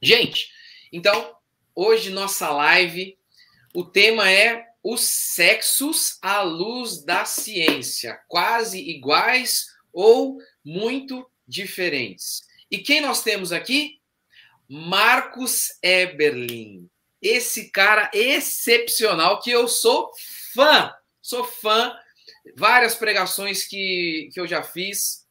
Gente, então, hoje nossa live, o tema é os sexos à luz da ciência, quase iguais ou muito diferentes. E quem nós temos aqui? Marcos Eberlin. Esse cara excepcional que eu sou fã. Sou fã. Várias pregações que eu já fiz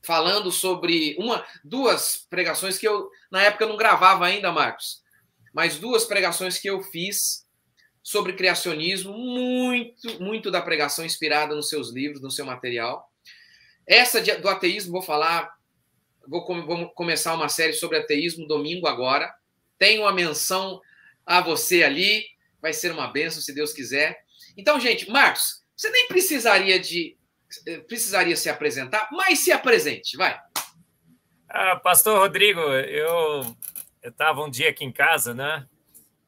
falando sobre duas pregações que eu, na época, não gravava ainda, Marcos, mas duas pregações que eu fiz sobre criacionismo, muito da pregação inspirada nos seus livros, no seu material. Essa do ateísmo, vou começar uma série sobre ateísmo domingo agora. Tem uma menção a você ali, vai ser uma bênção, se Deus quiser. Então, gente, Marcos, você nem precisaria se apresentar, mas se apresente, vai. Pastor Rodrigo, eu estava um dia aqui em casa, né?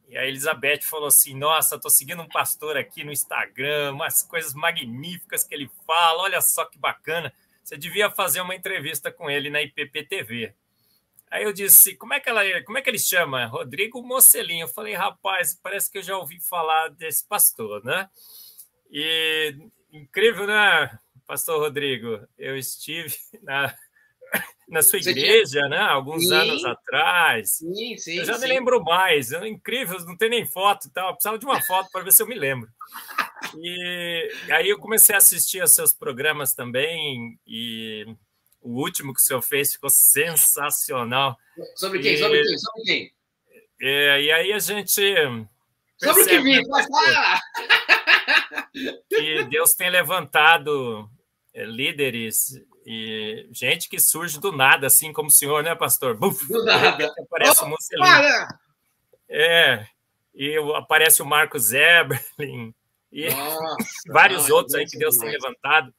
E a Elizabeth falou assim, nossa, estou seguindo um pastor aqui no Instagram, umas coisas magníficas que ele fala, olha só que bacana. Você devia fazer uma entrevista com ele na IPP-TV. Aí eu disse, como é que ele chama? Rodrigo Mocelin. Eu falei, rapaz, parece que eu já ouvi falar desse pastor, né? E incrível, né, pastor Rodrigo? Eu estive na sua igreja, né? Alguns anos atrás. Sim, eu já me lembro mais. É incrível, não tem nem foto e tal. Eu precisava de uma foto para ver se eu me lembro. E aí eu comecei a assistir aos seus programas também, e o último que o senhor fez ficou sensacional. Sobre quem? Sobre quem? E aí a gente... Sobre o que vi? Vai falar! Que Deus tem levantado líderes e gente que surge do nada, assim como o senhor, né, pastor? Buf, do nada. Aparece o Mocelin. E aparece o Marcos Eberlin e vários outros aí que Deus tem levantado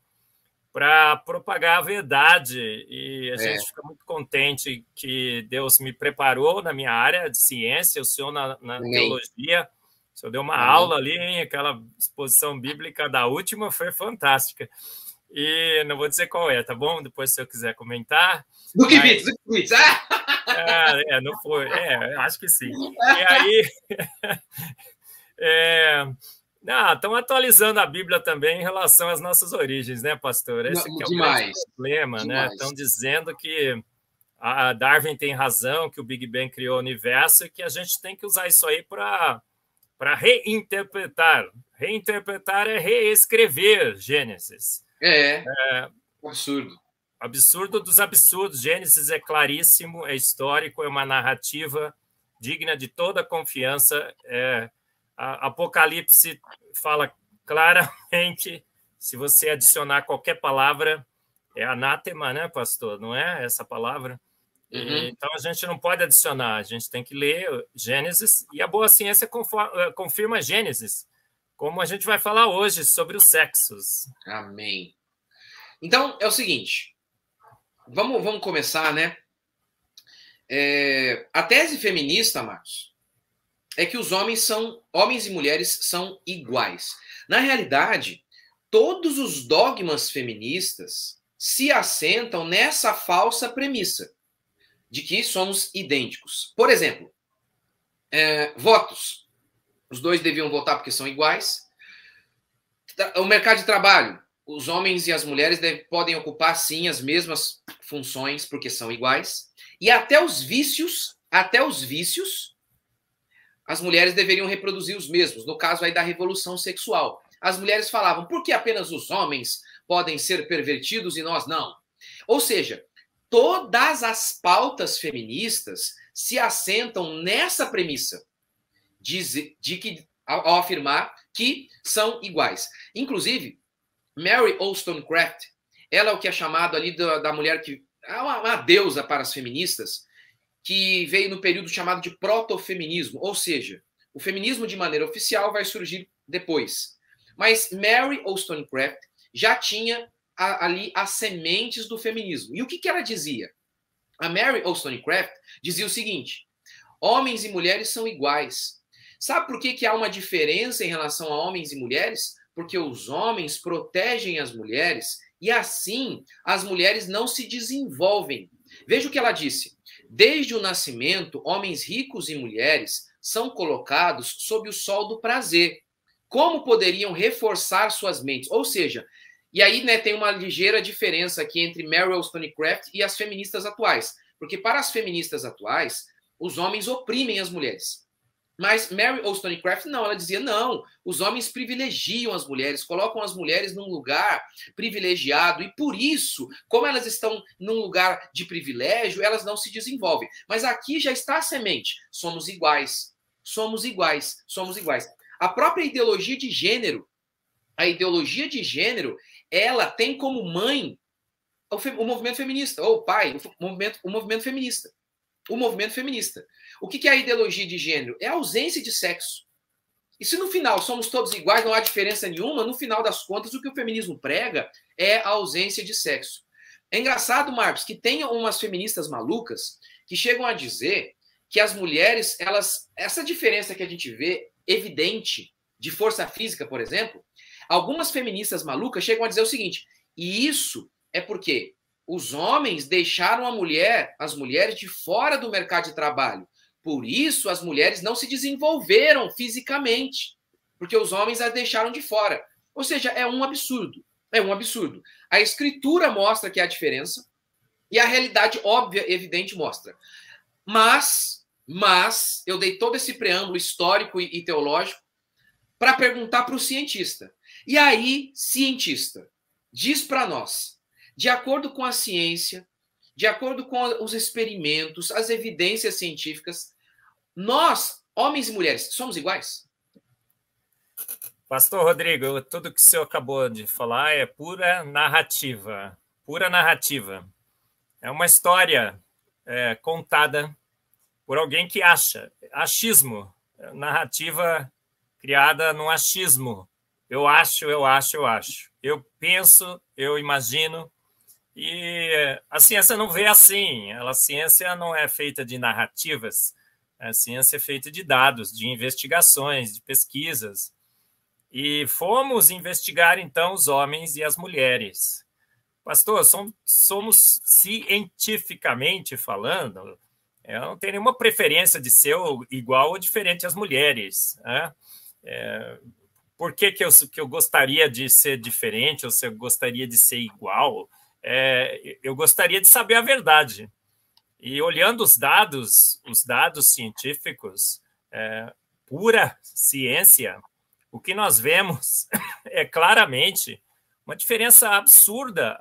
para propagar a verdade. E a gente fica muito contente que Deus me preparou na minha área de ciência, o senhor na teologia. O senhor deu uma aula ali, hein? Aquela exposição bíblica da última foi fantástica. E não vou dizer qual é, tá bom? Depois, se eu quiser comentar. Do que vi? Não foi. Acho que sim. E aí... estão atualizando a Bíblia também em relação às nossas origens, né, pastor? Esse aqui é o grande problema, né? Estão dizendo que a Darwin tem razão, que o Big Bang criou o universo e que a gente tem que usar isso aí para reinterpretar. Reinterpretar é reescrever Gênesis. Absurdo. Absurdo dos absurdos. Gênesis é claríssimo, é histórico, é uma narrativa digna de toda confiança. Apocalipse fala claramente, se você adicionar qualquer palavra, é anátema, né, pastor? Não é essa palavra? Então, a gente não pode adicionar, a gente tem que ler Gênesis, e a boa ciência confirma Gênesis, como a gente vai falar hoje sobre os sexos. Amém. Então, é o seguinte, vamos começar, né? A tese feminista, Marcos, é que os homens e mulheres são iguais. Na realidade, todos os dogmas feministas se assentam nessa falsa premissa de que somos idênticos. Por exemplo, votos. Os dois deviam votar porque são iguais. O mercado de trabalho. Os homens e as mulheres podem ocupar, sim, as mesmas funções porque são iguais. E até os vícios, as mulheres deveriam reproduzir os mesmos. No caso aí da revolução sexual. As mulheres falavam, por que apenas os homens podem ser pervertidos e nós não? Ou seja, todas as pautas feministas se assentam nessa premissa ao afirmar que são iguais. Inclusive, Mary Wollstonecraft, ela é o que é chamado ali da mulher que é uma deusa para as feministas, que veio no período chamado de protofeminismo, ou seja, o feminismo de maneira oficial vai surgir depois. Mas Mary Wollstonecraft já tinha ali as sementes do feminismo. E o que ela dizia? A Mary Wollstonecraft dizia o seguinte, homens e mulheres são iguais. Sabe por que há uma diferença em relação a homens e mulheres? Porque os homens protegem as mulheres e assim as mulheres não se desenvolvem. Veja o que ela disse. Desde o nascimento, homens ricos e mulheres são colocados sob o sol do prazer. Como poderiam reforçar suas mentes? Ou seja, e aí, né, tem uma ligeira diferença aqui entre Mary Wollstonecraft e as feministas atuais. Porque para as feministas atuais, os homens oprimem as mulheres. Mas Mary Wollstonecraft não, ela dizia, não, os homens privilegiam as mulheres, colocam as mulheres num lugar privilegiado, e por isso, como elas estão num lugar de privilégio, elas não se desenvolvem. Mas aqui já está a semente, somos iguais, somos iguais, somos iguais. A própria ideologia de gênero, ela tem como mãe o movimento feminista, ou pai, o movimento feminista. O movimento feminista. O que é a ideologia de gênero? É a ausência de sexo. E se no final somos todos iguais, não há diferença nenhuma, no final das contas, o que o feminismo prega é a ausência de sexo. É engraçado, Marcos, que tem umas feministas malucas que chegam a dizer que as mulheres, essa diferença que a gente vê, evidente, de força física, por exemplo, algumas feministas malucas chegam a dizer o seguinte, e isso é porque os homens deixaram as mulheres de fora do mercado de trabalho. Por isso, as mulheres não se desenvolveram fisicamente, porque os homens as deixaram de fora. Ou seja, é um absurdo. É um absurdo. A escritura mostra que há diferença e a realidade óbvia, evidente, mostra. Mas eu dei todo esse preâmbulo histórico e teológico para perguntar para o cientista. E aí, cientista, diz para nós, de acordo com a ciência, de acordo com os experimentos, as evidências científicas, nós, homens e mulheres, somos iguais? Pastor Rodrigo, tudo que o senhor acabou de falar é pura narrativa. Pura narrativa. É uma história contada por alguém que acha. Achismo. Narrativa criada num achismo. Eu acho. Eu penso, eu imagino. E a ciência não vê assim. A ciência não é feita de narrativas. A ciência é feita de dados, de investigações, de pesquisas. E fomos investigar, então, os homens e as mulheres. Pastor, somos cientificamente falando, eu não tenho nenhuma preferência de ser igual ou diferente às mulheres. Né? Por que eu gostaria de ser diferente ou se eu gostaria de ser igual? Eu gostaria de saber a verdade. E olhando os dados científicos, pura ciência, o que nós vemos é claramente uma diferença absurda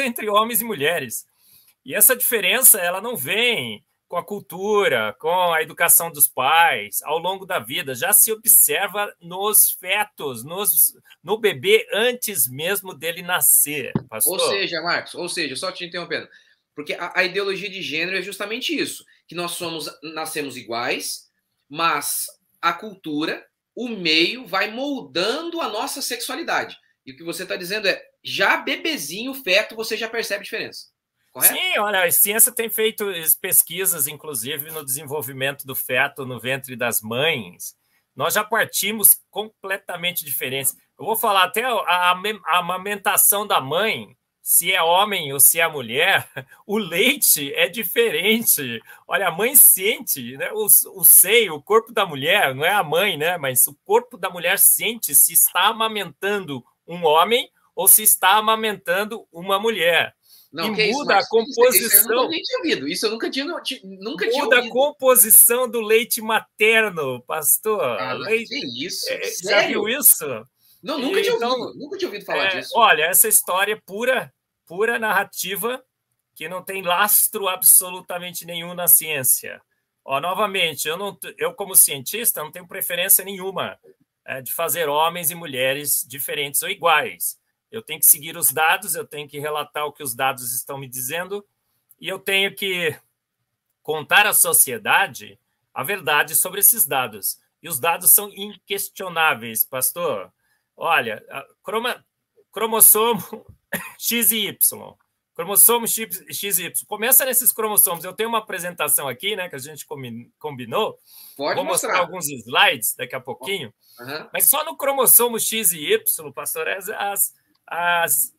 entre homens e mulheres. E essa diferença ela não vem com a cultura, com a educação dos pais, ao longo da vida. Já se observa nos fetos, no bebê, antes mesmo dele nascer. Pastor. Ou seja, Marcos, só te interrompendo, porque a ideologia de gênero é justamente isso, que nós nascemos iguais, mas a cultura, o meio, vai moldando a nossa sexualidade. E o que você está dizendo é, já bebezinho, feto, você já percebe a diferença. Correto? Sim, olha, a ciência tem feito pesquisas, inclusive, no desenvolvimento do feto no ventre das mães. Nós já partimos completamente diferentes. Eu vou falar até a amamentação da mãe, se é homem ou se é mulher, o leite é diferente. Olha, a mãe sente, né? O seio, o corpo da mulher, não é a mãe, né? Mas o corpo da mulher sente se está amamentando um homem ou se está amamentando uma mulher. Não, e muda a composição. Isso eu nunca tinha ouvido. Muda a composição do leite materno, pastor. Que isso? Já viu isso? Não, nunca tinha ouvido falar disso. Olha, essa história é pura narrativa que não tem lastro absolutamente nenhum na ciência. Novamente, eu como cientista não tenho preferência nenhuma de fazer homens e mulheres diferentes ou iguais. Eu tenho que seguir os dados, eu tenho que relatar o que os dados estão me dizendo e eu tenho que contar à sociedade a verdade sobre esses dados. E os dados são inquestionáveis, pastor. Olha, cromossomo X e Y. Cromossomo X e Y. Começa nesses cromossomos. Eu tenho uma apresentação aqui, né, que a gente combinou. Vou mostrar alguns slides daqui a pouquinho. Mas só no cromossomo X e Y, pastor,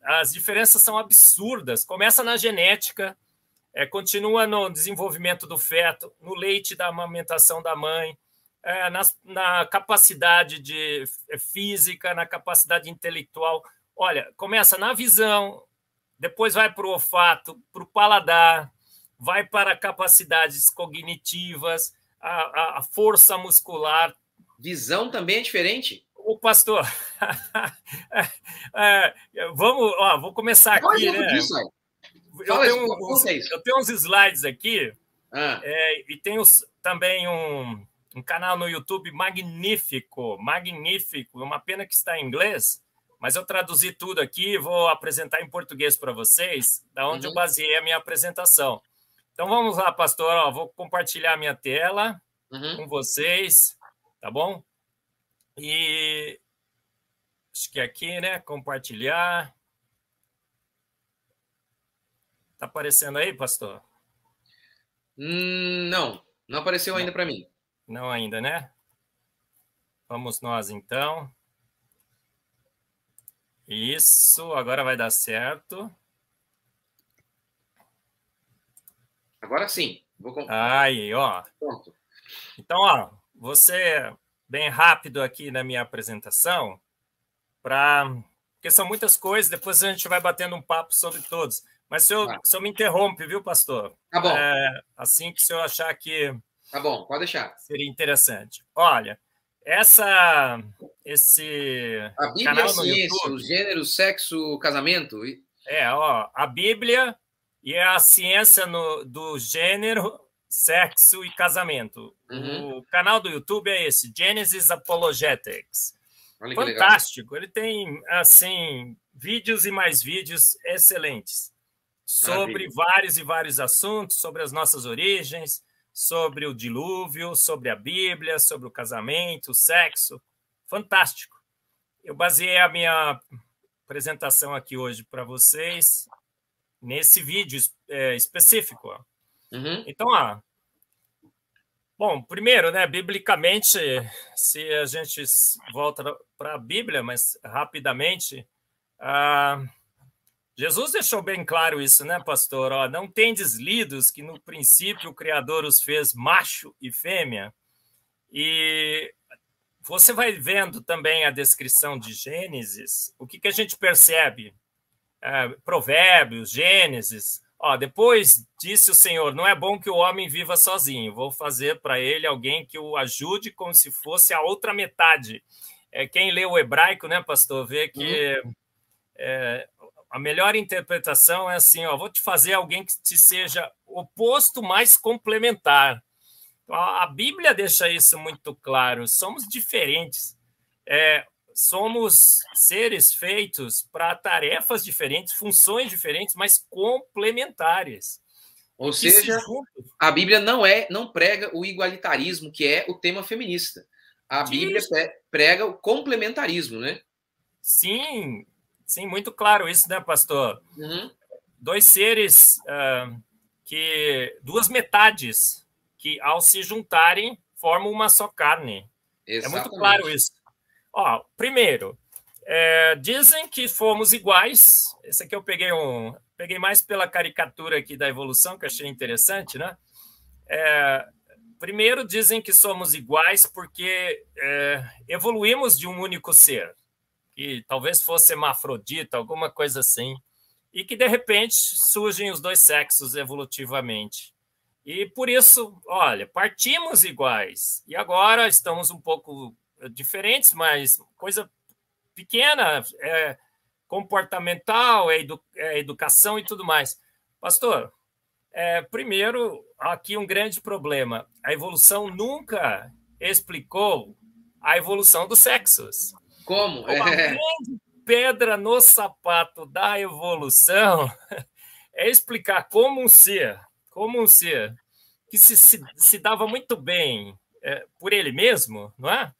as diferenças são absurdas. Começa na genética. continua no desenvolvimento do feto, no leite da amamentação da mãe, na capacidade física, na capacidade intelectual. Olha, começa na visão, depois vai para o olfato, para o paladar, vai para capacidades cognitivas, a força muscular. Visão também é diferente? O pastor, vou começar aqui, né? Eu tenho uns slides aqui, e tenho também um canal no YouTube magnífico, uma pena que está em inglês, mas eu traduzi tudo aqui e vou apresentar em português para vocês, da onde eu baseei a minha apresentação. Então vamos lá, pastor, vou compartilhar minha tela com vocês, tá bom? E acho que aqui, né, compartilhar. Tá aparecendo aí, pastor? Não apareceu ainda para mim. Não ainda, né? Vamos nós, então. Isso, agora vai dar certo. Agora sim. Aí, ó. Pronto. Então, ó, você bem rápido aqui na minha apresentação, porque são muitas coisas, depois a gente vai batendo um papo sobre todos. Mas o senhor me interrompe, viu, pastor? Tá bom. Assim que o senhor achar que... Tá bom, pode deixar. Seria interessante. Olha, esse a Bíblia, canal a ciência, no YouTube, o gênero, sexo, casamento. A Bíblia e a ciência do gênero, sexo e casamento. O canal do YouTube é esse, Genesis Apologetics. Olha que fantástico. legal. Ele tem assim vídeos e mais vídeos excelentes sobre vários e vários assuntos, sobre as nossas origens, sobre o dilúvio, sobre a Bíblia, sobre o casamento, o sexo. Fantástico. Eu baseei a minha apresentação aqui hoje para vocês nesse vídeo específico. Então, bom, primeiro, né, biblicamente, se a gente volta para a Bíblia, mas rapidamente, Jesus deixou bem claro isso, né, pastor? Não tendes lidos que no princípio o Criador os fez macho e fêmea? E você vai vendo também a descrição de Gênesis, o que a gente percebe? Provérbios, Gênesis. Depois disse o Senhor, não é bom que o homem viva sozinho, vou fazer para ele alguém que o ajude como se fosse a outra metade. Quem lê o hebraico, né, pastor, vê que a melhor interpretação é assim, vou te fazer alguém que te seja oposto, mas complementar. A Bíblia deixa isso muito claro, somos diferentes, somos seres feitos para tarefas diferentes, funções diferentes, mas complementares. Ou seja, a Bíblia não prega o igualitarismo, que é o tema feminista. A Bíblia prega o complementarismo, né? Sim, muito claro isso, né, pastor? Dois seres, duas metades, que ao se juntarem formam uma só carne. Exatamente. É muito claro isso. Primeiro, dizem que fomos iguais. Esse aqui eu peguei mais pela caricatura aqui da evolução, que eu achei interessante, né? Primeiro, dizem que somos iguais porque evoluímos de um único ser, que talvez fosse hermafrodita, alguma coisa assim, e que, de repente, surgem os dois sexos evolutivamente. E, por isso, olha, partimos iguais. E agora estamos um pouco diferentes, mas coisa pequena, comportamental, educação e tudo mais. Pastor, primeiro, aqui um grande problema. A evolução nunca explicou a evolução dos sexos. Como? Uma grande pedra no sapato da evolução é explicar como um ser que se dava muito bem por ele mesmo, não é?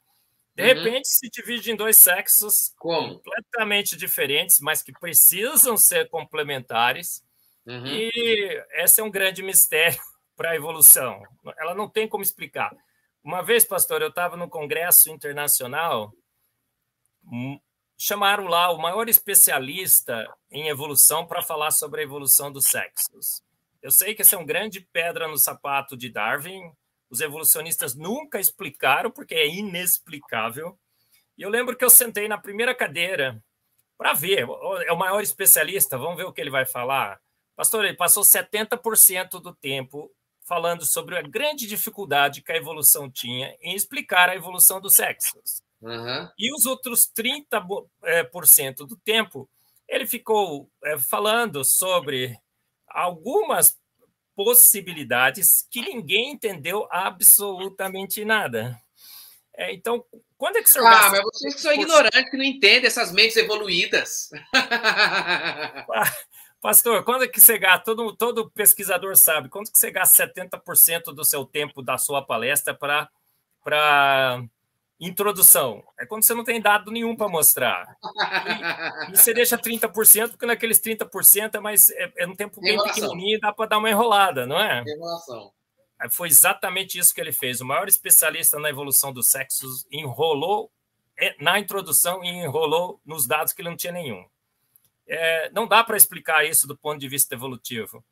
De repente se divide em dois sexos completamente diferentes, mas que precisam ser complementares. E esse é um grande mistério para a evolução. Ela não tem como explicar. Uma vez, pastor, eu estava no Congresso Internacional, chamaram lá o maior especialista em evolução para falar sobre a evolução dos sexos. Eu sei que essa é uma grande pedra no sapato de Darwin. Os evolucionistas nunca explicaram, porque é inexplicável. E eu lembro que eu sentei na primeira cadeira para ver. É o maior especialista, vamos ver o que ele vai falar. Pastor, ele passou 70% do tempo falando sobre a grande dificuldade que a evolução tinha em explicar a evolução dos sexos. Uhum. E os outros 30% do tempo, ele ficou falando sobre algumas possibilidades que ninguém entendeu absolutamente nada. Então, quando é que o senhor gasta... mas vocês que são ignorantes, que não entendem essas mentes evoluídas. Pastor, quando é que você gasta? Todo pesquisador sabe. Quando que você gasta 70% do seu tempo da sua palestra para introdução? É quando você não tem dado nenhum para mostrar. E você deixa 30%, porque naqueles 30% é um tempo bem pequenininho e dá para dar uma enrolada, não é? Enrolação. Foi exatamente isso que ele fez. O maior especialista na evolução dos sexos enrolou na introdução e enrolou nos dados que ele não tinha nenhum. Não dá para explicar isso do ponto de vista evolutivo.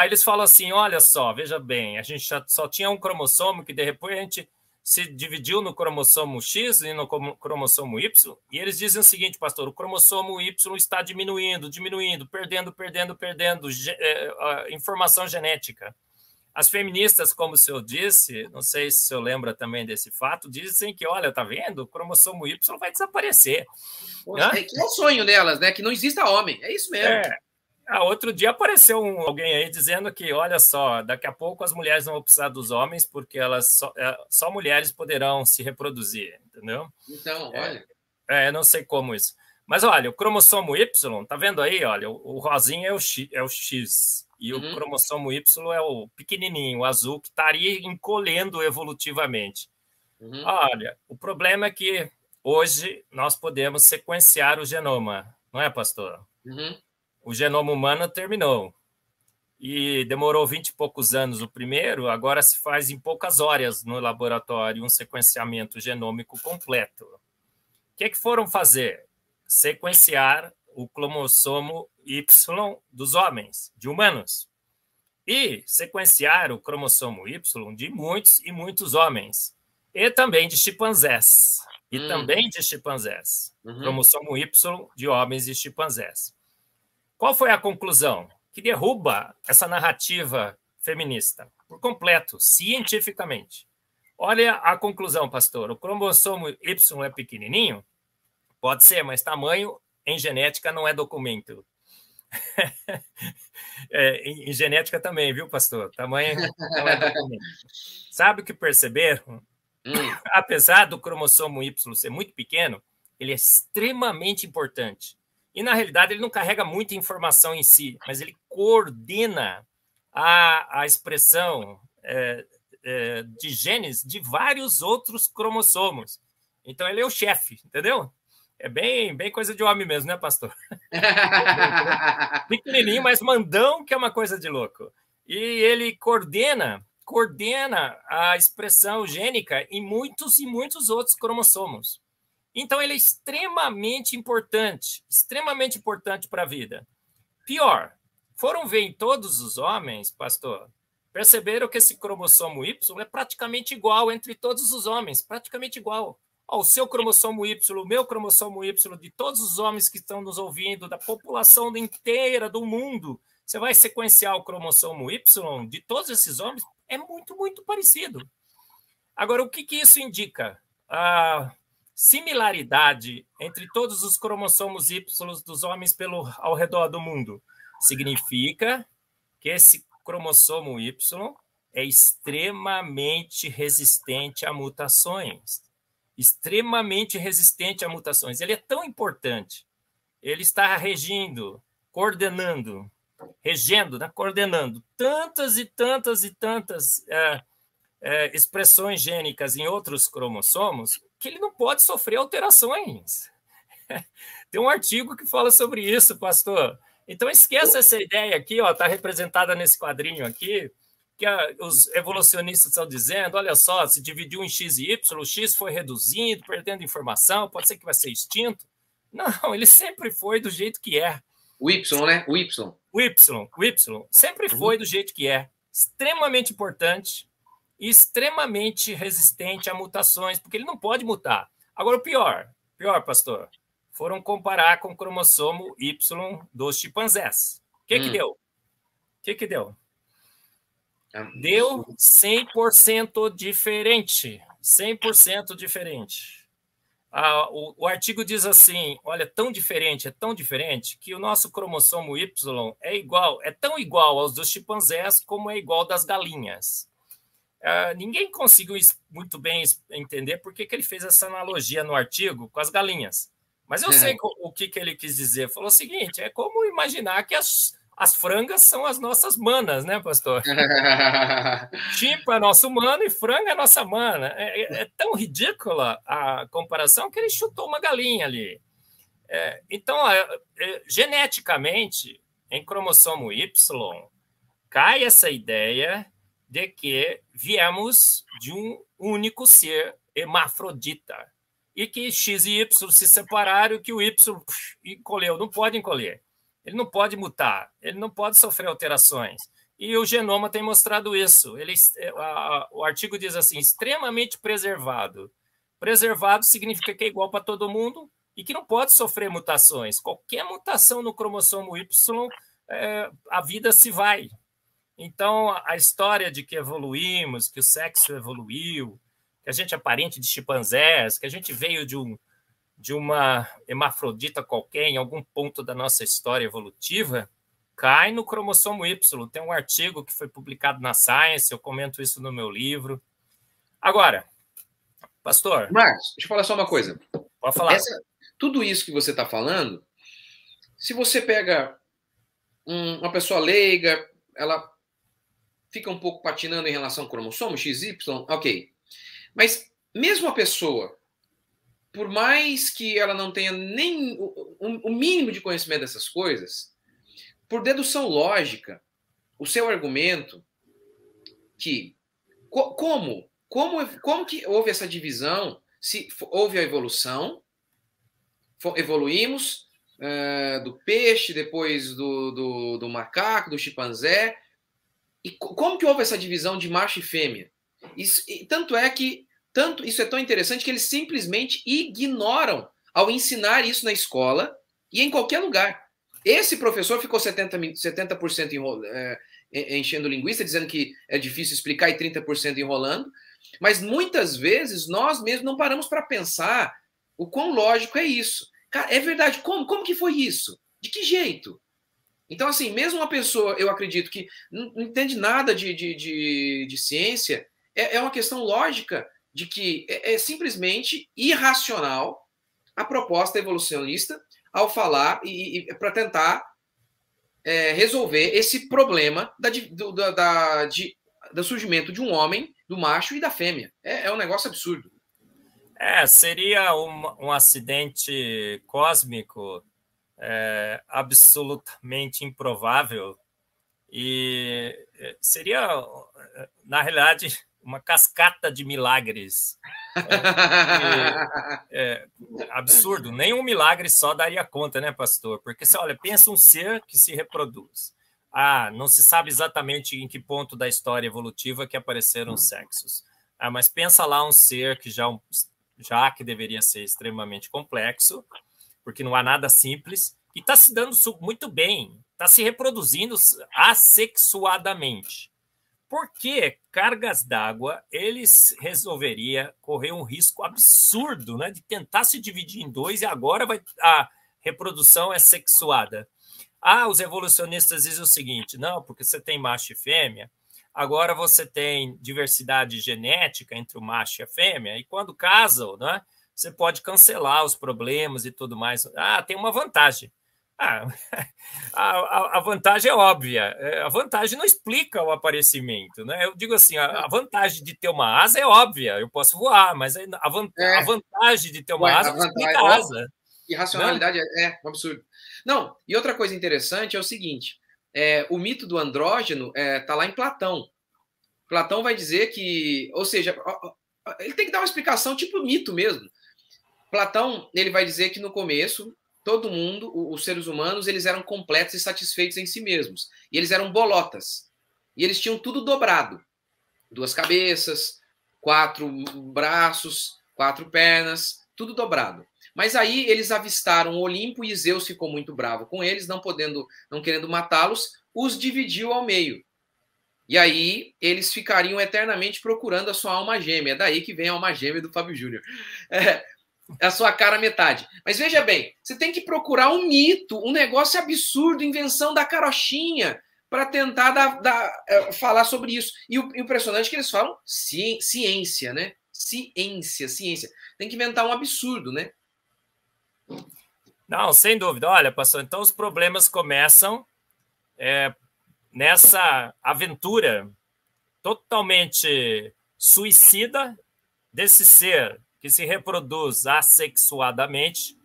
Eles falam assim, olha só, veja bem, a gente só tinha um cromossomo que de repente se dividiu no cromossomo X e no cromossomo Y, e eles dizem o seguinte, pastor, o cromossomo Y está diminuindo, perdendo informação genética. As feministas, como o senhor disse, não sei se o senhor lembra também desse fato, dizem que, olha, tá vendo? O cromossomo Y vai desaparecer. Que é o sonho delas, né? Que não exista homem. É isso mesmo. Outro dia apareceu alguém aí dizendo que, olha só, daqui a pouco as mulheres não vão precisar dos homens porque elas só mulheres poderão se reproduzir, entendeu? Então, olha. Não sei como isso. Mas, olha, o cromossomo Y, tá vendo aí? Olha, o rosinha é o X. E o cromossomo Y é o pequenininho, o azul, que estaria encolhendo evolutivamente. Olha, o problema é que hoje nós podemos sequenciar o genoma, não é, pastor? O genoma humano terminou. E demorou 20 e poucos anos o primeiro, agora se faz em poucas horas no laboratório um sequenciamento genômico completo. O que foram fazer? Sequenciar o cromossomo Y dos homens, de humanos, e sequenciar o cromossomo Y de muitos e muitos homens, e também de chimpanzés, cromossomo Y de homens e chimpanzés. Qual foi a conclusão? Que derruba essa narrativa feminista por completo, cientificamente. Olha a conclusão, pastor. O cromossomo Y é pequenininho? Pode ser, mas tamanho em genética não é documento. Em genética também, viu, pastor? Tamanho não é documento. Sabe o que perceberam? Apesar do cromossomo Y ser muito pequeno, ele é extremamente importante. E, na realidade, ele não carrega muita informação em si, mas ele coordena a expressão de genes de vários outros cromossomos. Então, ele é o chefe, entendeu? É bem coisa de homem mesmo, né, pastor? Pequenininho, mas mandão, que é uma coisa de louco. E ele coordena a expressão gênica em muitos e muitos outros cromossomos. Então, ele é extremamente importante para a vida. Pior, foram ver em todos os homens, pastor, perceberam que esse cromossomo Y é praticamente igual entre todos os homens, praticamente igual. O seu cromossomo Y, o meu cromossomo Y, de todos os homens que estão nos ouvindo, da população inteira do mundo, você vai sequenciar o cromossomo Y de todos esses homens, é muito, muito parecido. Agora, o que isso indica? A similaridade entre todos os cromossomos Y dos homens ao redor do mundo significa que esse cromossomo Y é extremamente resistente a mutações. Extremamente resistente a mutações. Ele é tão importante. Ele está coordenando tantas e tantas e tantas expressões gênicas em outros cromossomos que ele não pode sofrer alterações. Tem um artigo que fala sobre isso, pastor. Então, esqueça essa ideia aqui, está representada nesse quadrinho aqui, que os evolucionistas estão dizendo, olha só, se dividiu em X e Y, o X foi reduzindo, perdendo informação, pode ser que vai ser extinto. Não, ele sempre foi do jeito que é. O Y, né? O Y. O Y sempre foi do jeito que é, extremamente importante e extremamente resistente a mutações, porque ele não pode mutar. Agora, o pior, pastor, foram comparar com o cromossomo Y dos chimpanzés. O que deu? O que deu? Deu 100% diferente. 100% diferente. O artigo diz assim, olha, é tão diferente, que o nosso cromossomo Y é tão igual aos dos chimpanzés como é igual das galinhas. Ninguém conseguiu muito bem entender por que ele fez essa analogia no artigo com as galinhas. Mas eu sei o que ele quis dizer. Falou o seguinte, é como imaginar que as frangas são as nossas manas, né, pastor? Chimpa é nosso mano e franga é nossa mana. É tão ridícula a comparação que ele chutou uma galinha ali. Então, geneticamente, em cromossomo Y, cai essa ideia de que viemos de um único ser hermafrodita e que X e Y se separaram e que o Y encolheu. Não pode encolher. Ele não pode mutar, ele não pode sofrer alterações. E o genoma tem mostrado isso. O artigo diz assim, extremamente preservado. Preservado significa que é igual para todo mundo e que não pode sofrer mutações. Qualquer mutação no cromossomo Y, a vida se vai. Então, a história de que evoluímos, que o sexo evoluiu, que a gente é parente de chimpanzés, que a gente veio de uma hermafrodita qualquer em algum ponto da nossa história evolutiva, cai no cromossomo Y. Tem um artigo que foi publicado na Science, eu comento isso no meu livro. Agora, pastor... Marcos, deixa eu falar só uma coisa. Pode falar. Tudo isso que você está falando, se você pega uma pessoa leiga, ela fica um pouco patinando em relação ao cromossomo, XY, ok. Mas mesmo a pessoa, por mais que ela não tenha nem o mínimo de conhecimento dessas coisas, por dedução lógica, o seu argumento que como que houve essa divisão, se houve a evolução, evoluímos do peixe, depois do macaco, do chimpanzé, e como que houve essa divisão de macho e fêmea? Isso é tão interessante que eles simplesmente ignoram ao ensinar isso na escola e em qualquer lugar. Esse professor ficou 70% enchendo linguiça, dizendo que é difícil explicar e 30% enrolando, mas muitas vezes nós mesmos não paramos para pensar o quão lógico é isso. Cara, é verdade, como que foi isso? De que jeito? Então, assim, mesmo uma pessoa, eu acredito, que não entende nada de ciência, é uma questão lógica de que é simplesmente irracional a proposta evolucionista ao falar para tentar resolver esse problema do surgimento de um homem, do macho e da fêmea. É um negócio absurdo. Seria um acidente cósmico absolutamente improvável e seria, na realidade, uma cascata de milagres. Absurdo. Nenhum milagre só daria conta, né, pastor? Porque, olha, pensa um ser que se reproduz. Não se sabe exatamente em que ponto da história evolutiva que apareceram os sexos. Mas pensa lá um ser que já que deveria ser extremamente complexo, porque não há nada simples, e está se dando muito bem, está se reproduzindo assexuadamente. Por que cargas d'água eles resolveria correr um risco absurdo, né, de tentar se dividir em dois e agora a reprodução é sexuada? Os evolucionistas dizem o seguinte, não, porque você tem macho e fêmea, agora você tem diversidade genética entre o macho e a fêmea, e quando casam, né, você pode cancelar os problemas e tudo mais. Tem uma vantagem. A vantagem é óbvia. A vantagem não explica o aparecimento, né? Eu digo assim, a vantagem de ter uma asa é óbvia. Eu posso voar, mas a vantagem de ter uma asa não explica a asa. Irracionalidade é um absurdo. Não, e outra coisa interessante é o seguinte, o mito do andrógeno está lá em Platão. Platão vai dizer que, ou seja, ele tem que dar uma explicação tipo mito mesmo. Platão, ele vai dizer que no começo todo mundo, os seres humanos, eles eram completos e satisfeitos em si mesmos. E eles eram bolotas. E eles tinham tudo dobrado. 2 cabeças, 4 braços, 4 pernas, tudo dobrado. Mas aí eles avistaram o Olimpo e Zeus ficou muito bravo com eles, não querendo matá-los, os dividiu ao meio. E aí eles ficariam eternamente procurando a sua alma gêmea. É daí que vem a alma gêmea do Fábio Júnior. A sua cara metade. Mas veja bem, você tem que procurar um mito, um negócio absurdo, invenção da carochinha, para tentar falar sobre isso. E o impressionante é que eles falam ciência, né? Ciência. Tem que inventar um absurdo, né? Não, sem dúvida. Olha, pastor, então os problemas começam nessa aventura totalmente suicida desse ser que se reproduz assexuadamente,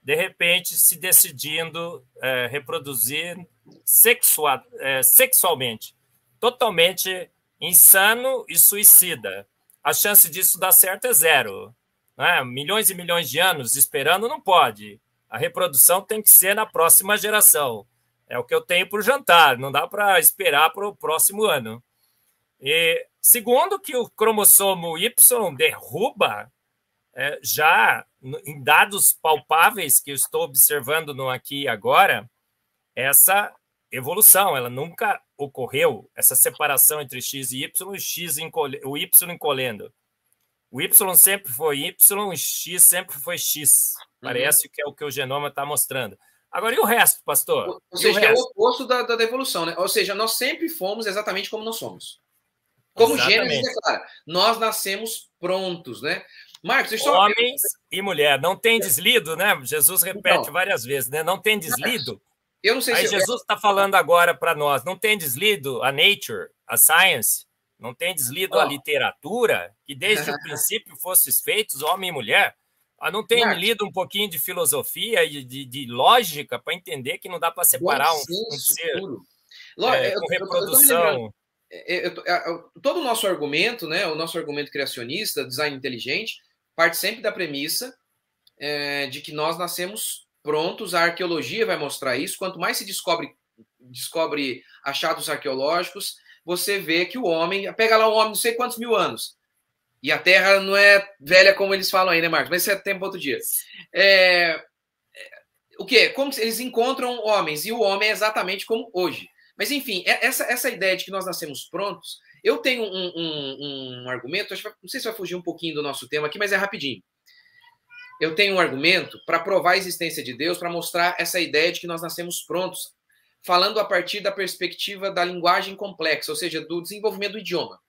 de repente se decidindo reproduzir sexualmente. Totalmente insano e suicida. A chance disso dar certo é 0. Né? Milhões e milhões de anos esperando não pode. A reprodução tem que ser na próxima geração. É o que eu tenho por jantar, não dá para esperar para o próximo ano. E segundo, que o cromossomo Y derruba, já em dados palpáveis que eu estou observando no aqui e agora, essa evolução, ela nunca ocorreu, essa separação entre X e Y, o Y encolhendo. O Y sempre foi Y, o X sempre foi X. Parece que é o que o genoma está mostrando. Agora, e o resto, pastor? Ou seja, é o oposto da evolução, né? Ou seja, nós sempre fomos exatamente como nós somos. Como Gênesis declara, nós nascemos prontos, né? Marcos, homens e mulher, não tem deslido, né? Jesus repete várias vezes, né? Não tem deslido. Eu não sei Aí Jesus está falando agora para nós, não tem deslido a nature, a science, não tem deslido a literatura, que desde o princípio fossem feitos homem e mulher. Não tem lido um pouquinho de filosofia e de lógica para entender que não dá para separar um ser com reprodução. Todo o nosso argumento, né, o nosso argumento criacionista, design inteligente, parte sempre da premissa de que nós nascemos prontos. A arqueologia vai mostrar isso. Quanto mais se descobre achados arqueológicos, você vê que o homem... Pega lá um homem não sei quantos mil anos. E a Terra não é velha como eles falam aí, né, Marcos? Mas isso é tempo outro dia. O quê? Como eles encontram homens, e o homem é exatamente como hoje. Mas, enfim, essa ideia de que nós nascemos prontos, eu tenho um argumento, não sei se vai fugir um pouquinho do nosso tema aqui, mas é rapidinho. Eu tenho um argumento para provar a existência de Deus, para mostrar essa ideia de que nós nascemos prontos, falando a partir da perspectiva da linguagem complexa, ou seja, do desenvolvimento do idioma.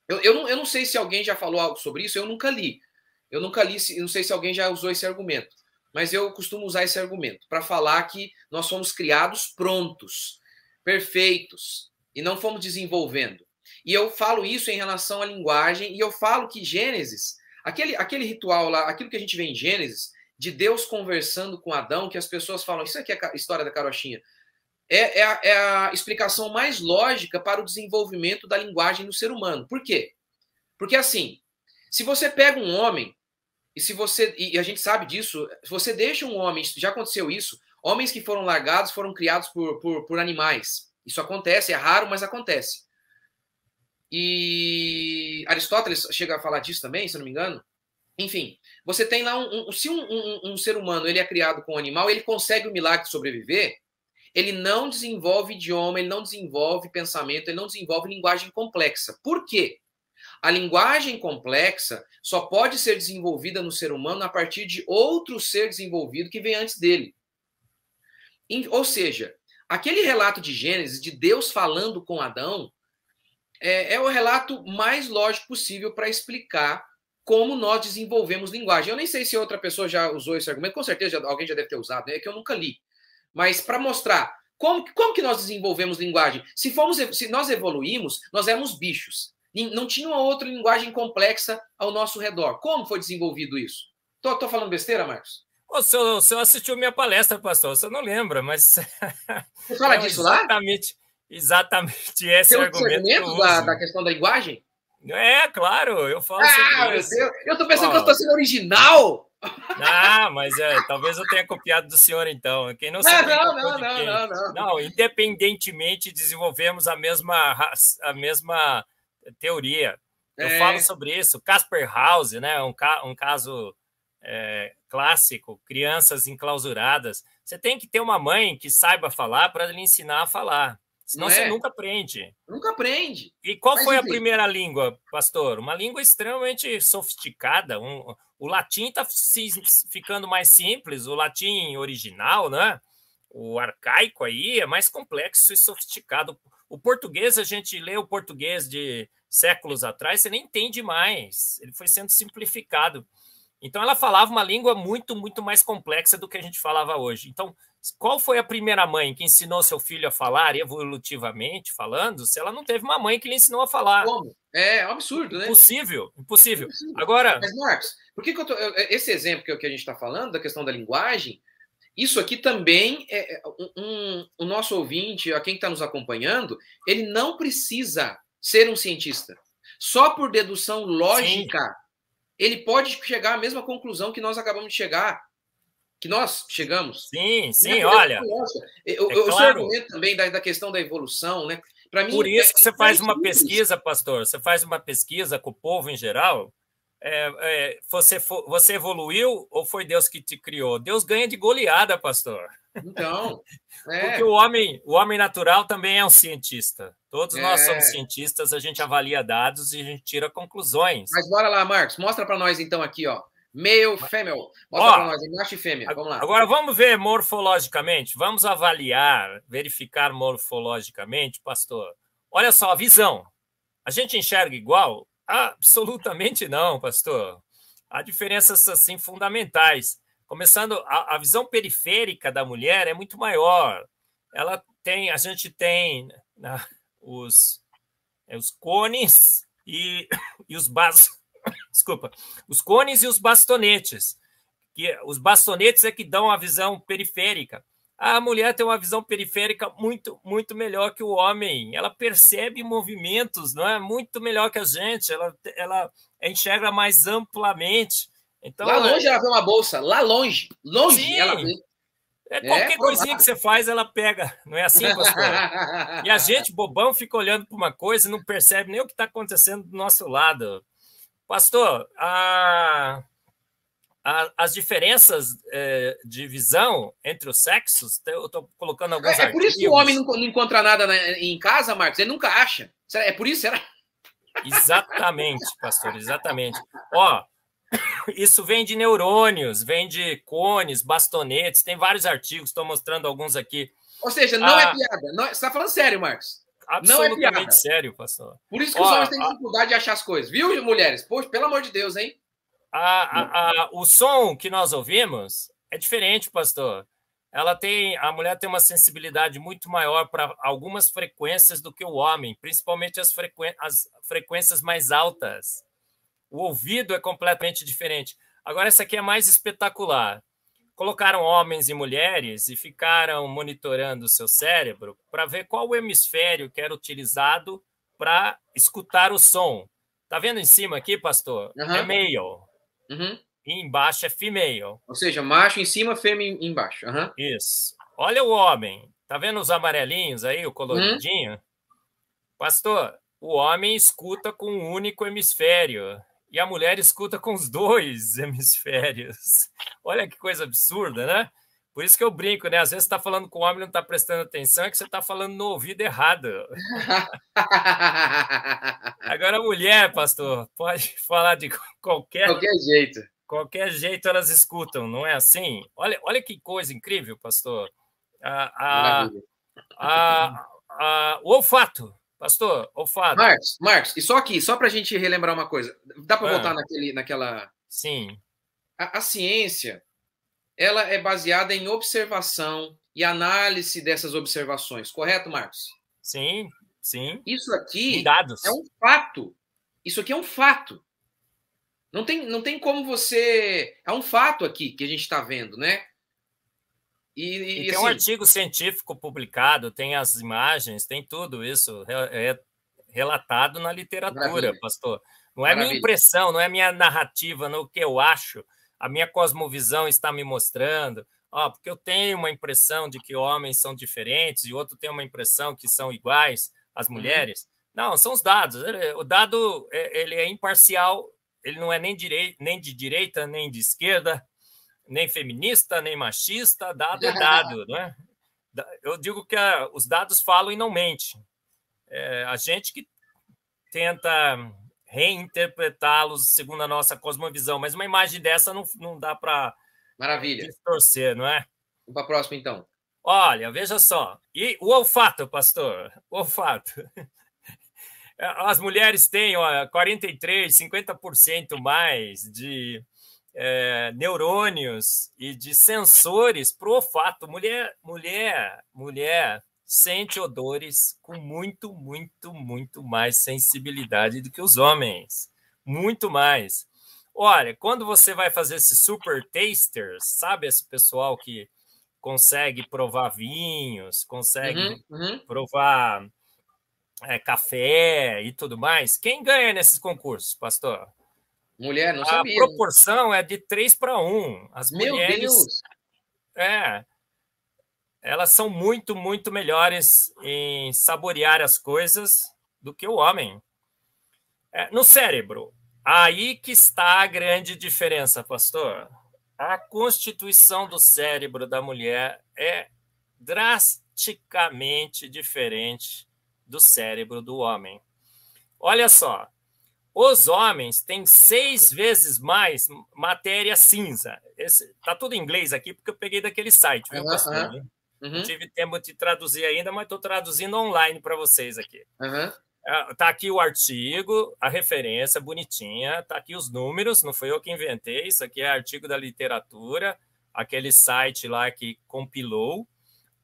Eu não sei se alguém já falou algo sobre isso, eu nunca li. Não sei se alguém já usou esse argumento, mas eu costumo usar esse argumento para falar que nós fomos criados prontos, perfeitos, e não fomos desenvolvendo. E eu falo isso em relação à linguagem, e eu falo que Gênesis, aquele ritual lá, aquilo que a gente vê em Gênesis, de Deus conversando com Adão, que as pessoas falam, isso aqui é a história da carochinha, é a explicação mais lógica para o desenvolvimento da linguagem no ser humano. Por quê? Porque, assim, se você pega um homem, e a gente sabe disso, se você deixa um homem, já aconteceu isso, homens que foram largados foram criados por animais. Isso acontece, é raro, mas acontece. E Aristóteles chega a falar disso também, se eu não me engano. Enfim, você tem lá, se um ser humano ele é criado com um animal, ele consegue o milagre de sobreviver, ele não desenvolve idioma, ele não desenvolve pensamento, ele não desenvolve linguagem complexa. Por quê? A linguagem complexa só pode ser desenvolvida no ser humano a partir de outro ser desenvolvido que vem antes dele. Ou seja, aquele relato de Gênesis, de Deus falando com Adão, é o relato mais lógico possível para explicar como nós desenvolvemos linguagem. Eu nem sei se outra pessoa já usou esse argumento, com certeza alguém já deve ter usado, né? É que eu nunca li. Mas para mostrar como que nós desenvolvemos linguagem. Se nós evoluímos, nós éramos bichos. Não tinha uma outra linguagem complexa ao nosso redor. Como foi desenvolvido isso? Tô falando besteira, Marcos? O senhor assistiu minha palestra, pastor. Você não lembra, mas... Você fala disso lá? Exatamente esse argumento da questão da linguagem? Claro, eu falo sobre isso. Eu tô pensando que eu estou sendo original. Ah, mas talvez eu tenha copiado do senhor, então. Quem não Não, sabe quem não, copiou não, de não, quem? não, não. Não, independentemente, desenvolvemos a mesma teoria. Eu falo É, sobre isso. Casper House, né? Um caso clássico, crianças enclausuradas. Você tem que ter uma mãe que saiba falar para lhe ensinar a falar. não Senão você é? nunca aprende. Nunca aprende. E qual Mas foi a enfim, primeira língua, pastor? Uma língua extremamente sofisticada. O latim está ficando mais simples, o latim original, né? O arcaico aí é mais complexo e sofisticado. O português, a gente lê o português de séculos atrás, você nem entende mais. Ele foi sendo simplificado. Então, ela falava uma língua muito, muito mais complexa do que a gente falava hoje. Então, qual foi a primeira mãe que ensinou seu filho a falar, evolutivamente falando, se ela não teve uma mãe que lhe ensinou a falar? como? É um absurdo, né? Impossível, É impossível. impossível. Agora, Mas, Marcos, por que, que esse exemplo que a gente está falando, da questão da linguagem, isso aqui também o nosso ouvinte, a quem está nos acompanhando, ele não precisa ser um cientista. Só por dedução sim, lógica, ele pode chegar à mesma conclusão que nós acabamos de chegar, que nós chegamos. sim, Né? sim, Por olha, dedução lógica. é O seu claro. argumento também da questão da evolução, né? Para Por mim, isso que você é faz isso uma mesmo. pesquisa, pastor, você faz uma pesquisa com o povo em geral. Você evoluiu ou foi Deus que te criou? Deus ganha de goleada, pastor. Então, Porque é, o homem natural também é um cientista. Todos nós somos é. cientistas, a gente avalia dados e a gente tira conclusões. Mas bora lá, Marcos. Mostra para nós então aqui, ó. Male, female. Mostra para Ó, nós, macho e fêmea. Vamos lá. agora vamos ver morfologicamente, vamos avaliar, verificar morfologicamente, pastor. Olha só, a visão. A gente enxerga igual? Absolutamente não, pastor. Há diferenças assim fundamentais. Começando, a visão periférica da mulher é muito maior. A gente tem, né, os cones e desculpa, os cones e os bastonetes. Que os bastonetes é que dão a visão periférica. A mulher tem uma visão periférica muito, muito melhor que o homem. Ela percebe movimentos, não é? Muito melhor que a gente. Ela enxerga mais amplamente. Lá Então, longe ela vê uma bolsa. Lá longe. Longe ela sim, vê. É qualquer coisinha que provável. você faz, ela pega. Não é assim, pastor? E a gente, bobão, fica olhando para uma coisa e não percebe nem o que está acontecendo do nosso lado. Pastor, as diferenças de visão entre os sexos, eu estou colocando alguns É por isso que o homem artigos. não encontra nada em casa, Marcos. Ele nunca acha. É por isso? Será? Exatamente, pastor, exatamente. Ó, isso vem de neurônios, vem de cones, bastonetes, tem vários artigos, estou mostrando alguns aqui. Ou seja, não é piada. Não, você está falando sério, Marcos. Não é Absolutamente piada. sério, pastor. Por isso que os homens Ó, têm dificuldade de achar as coisas. Viu, mulheres? Poxa, pelo amor de Deus, hein? o som que nós ouvimos é diferente, pastor. A mulher tem uma sensibilidade muito maior para algumas frequências do que o homem, principalmente as frequências mais altas. O ouvido é completamente diferente. Agora, essa aqui é mais espetacular. Colocaram homens e mulheres e ficaram monitorando o seu cérebro para ver qual o hemisfério que era utilizado para escutar o som. Tá vendo em cima aqui, pastor? É Uhum. male. Uhum. E embaixo é female. Ou seja, macho em cima, fêmea embaixo. Uhum. Isso. Olha o homem. Tá vendo os amarelinhos aí, o Uhum. coloridinho? Pastor, o homem escuta com um único hemisfério e a mulher escuta com os dois hemisférios. Olha que coisa absurda, né? Por isso que eu brinco, né? Às vezes você está falando com o homem e não está prestando atenção, é que você está falando no ouvido errado. Agora, a mulher, pastor, pode falar de Qualquer jeito. qualquer jeito elas escutam, não é assim? Olha que coisa incrível, pastor. A, a, Maravilha. o olfato, pastor, olfato. Marcos, e só aqui, só para a gente relembrar uma coisa. Dá para voltar naquela. Sim, A ciência, ela é baseada em observação e análise dessas observações, correto, Marcos? sim, sim. Isso Em aqui é dados. um fato. Isso aqui é um fato. Não tem como você. É um fato aqui que a gente está vendo, né? E E tem um assim. artigo científico publicado, tem as imagens, tem tudo isso relatado na literatura, Maravilha. pastor. Não é minha Maravilha. impressão, não é minha narrativa, no que eu acho. a minha cosmovisão está me mostrando, porque eu tenho uma impressão de que homens são diferentes e outro tem uma impressão que são iguais às mulheres. Não, são os dados. O dado ele é imparcial, ele não é nem de direita, nem de esquerda, nem feminista, nem machista, dado é dado, né? Eu digo que os dados falam e não mente. A gente que tenta reinterpretá-los segundo a nossa cosmovisão, mas uma imagem dessa não dá para distorcer, não é? Vamos para a próxima, então. Olha, veja só. E o olfato, pastor? O olfato. As mulheres têm 43%, 50% mais de neurônios e de sensores para o olfato. Mulher sente odores com muito, muito, muito mais sensibilidade do que os homens. Muito mais. Olha, quando você vai fazer esses super tasters, sabe esse pessoal que consegue provar vinhos, consegue provar café e tudo mais, quem ganha nesses concursos, pastor? Mulher, não sabia. A proporção é de 3-1. As mulheres... Meu Deus! Elas são muito, muito melhores em saborear as coisas do que o homem. No cérebro, aí que está a grande diferença, pastor. A constituição do cérebro da mulher é drasticamente diferente do cérebro do homem. Olha só, os homens têm 6 vezes mais matéria cinza. Está tudo em inglês aqui, porque eu peguei daquele site, viu, pastor? Não tive tempo de traduzir ainda, mas estou traduzindo online para vocês aqui. Está aqui o artigo, a referência bonitinha, está aqui os números, não foi eu que inventei, isso aqui é artigo da literatura, aquele site lá que compilou.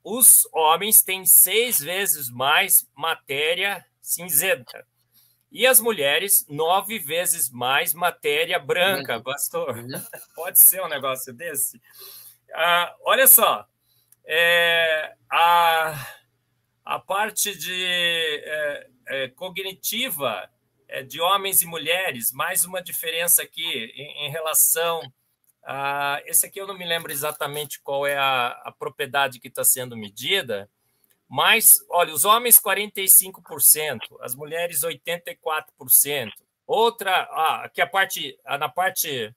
Os homens têm 6 vezes mais matéria cinzenta. E as mulheres, 9 vezes mais matéria branca, pastor. Pode ser um negócio desse? Olha só, a parte cognitiva de homens e mulheres, mais uma diferença aqui em relação a... Esse aqui eu não me lembro exatamente qual é a propriedade que está sendo medida, mas, olha, os homens 45%, as mulheres 84%. Outra, aqui na parte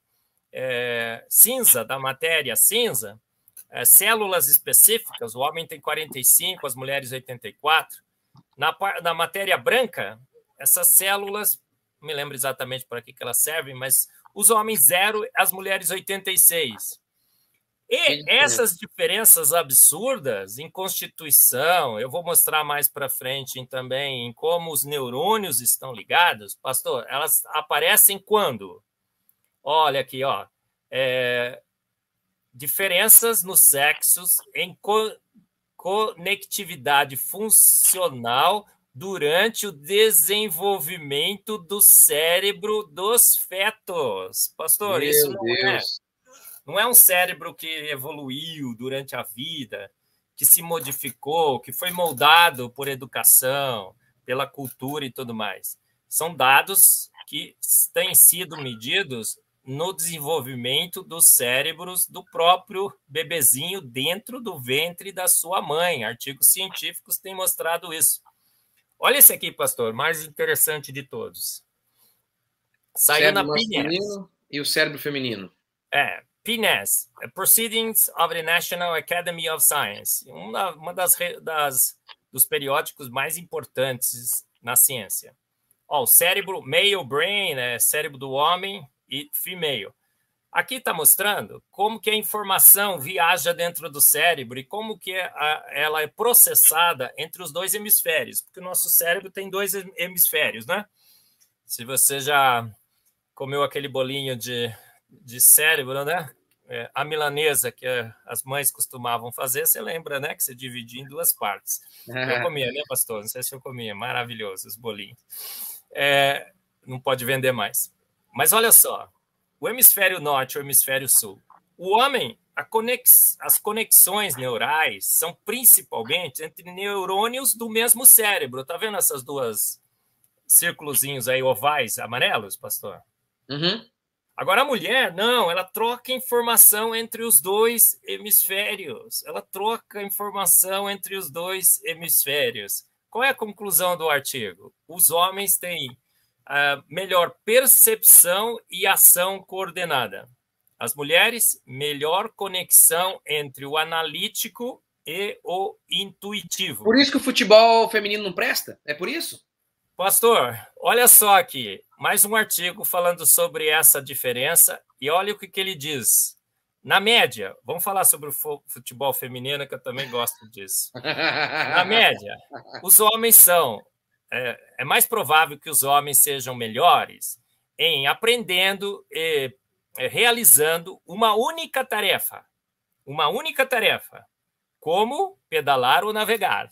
cinza, da matéria cinza, células específicas, o homem tem 45%, as mulheres 84%. Na matéria branca, essas células, não me lembro exatamente para que elas servem, mas os homens 0, as mulheres 86%. E essas diferenças absurdas em constituição, eu vou mostrar mais para frente também em como os neurônios estão ligados, pastor, elas aparecem quando? Olha aqui, diferenças nos sexos em conectividade funcional durante o desenvolvimento do cérebro dos fetos. Pastor, isso não é um cérebro que evoluiu durante a vida, que se modificou, que foi moldado por educação, pela cultura e tudo mais. São dados que têm sido medidos no desenvolvimento dos cérebros do próprio bebezinho dentro do ventre da sua mãe. Artigos científicos têm mostrado isso. Olha esse aqui, pastor, mais interessante de todos. Saiu na PNAS. E o cérebro feminino. PNAS, Proceedings of the National Academy of Science, uma dos periódicos mais importantes na ciência. O cérebro, male brain, cérebro do homem, e female. Aqui está mostrando como que a informação viaja dentro do cérebro e como que ela é processada entre os 2 hemisférios, porque o nosso cérebro tem 2 hemisférios, né? Se você já comeu aquele bolinho de cérebro, né? A milanesa que as mães costumavam fazer, você lembra, né? Que você dividia em 2 partes. Eu comia, né, pastor? Não sei se eu comia. Maravilhoso, os bolinhos. Não pode vender mais. Mas olha só, o hemisfério norte e o hemisfério sul. O homem, as conexões neurais são principalmente entre neurônios do mesmo cérebro. Tá vendo essas 2 círculozinhos aí ovais amarelos, pastor? Agora, a mulher, não, ela troca informação entre os dois hemisférios. Ela troca informação entre os dois hemisférios. Qual é a conclusão do artigo? Os homens têm melhor percepção e ação coordenada. As mulheres, melhor conexão entre o analítico e o intuitivo. Por isso que o futebol feminino não presta? É por isso? Pastor, olha só aqui, mais um artigo falando sobre essa diferença e olha o que ele diz. Na média, vamos falar sobre o futebol feminino, que eu também gosto disso. Na média, os homens são... É mais provável que os homens sejam melhores em aprendendo e realizando uma única tarefa, como pedalar ou navegar,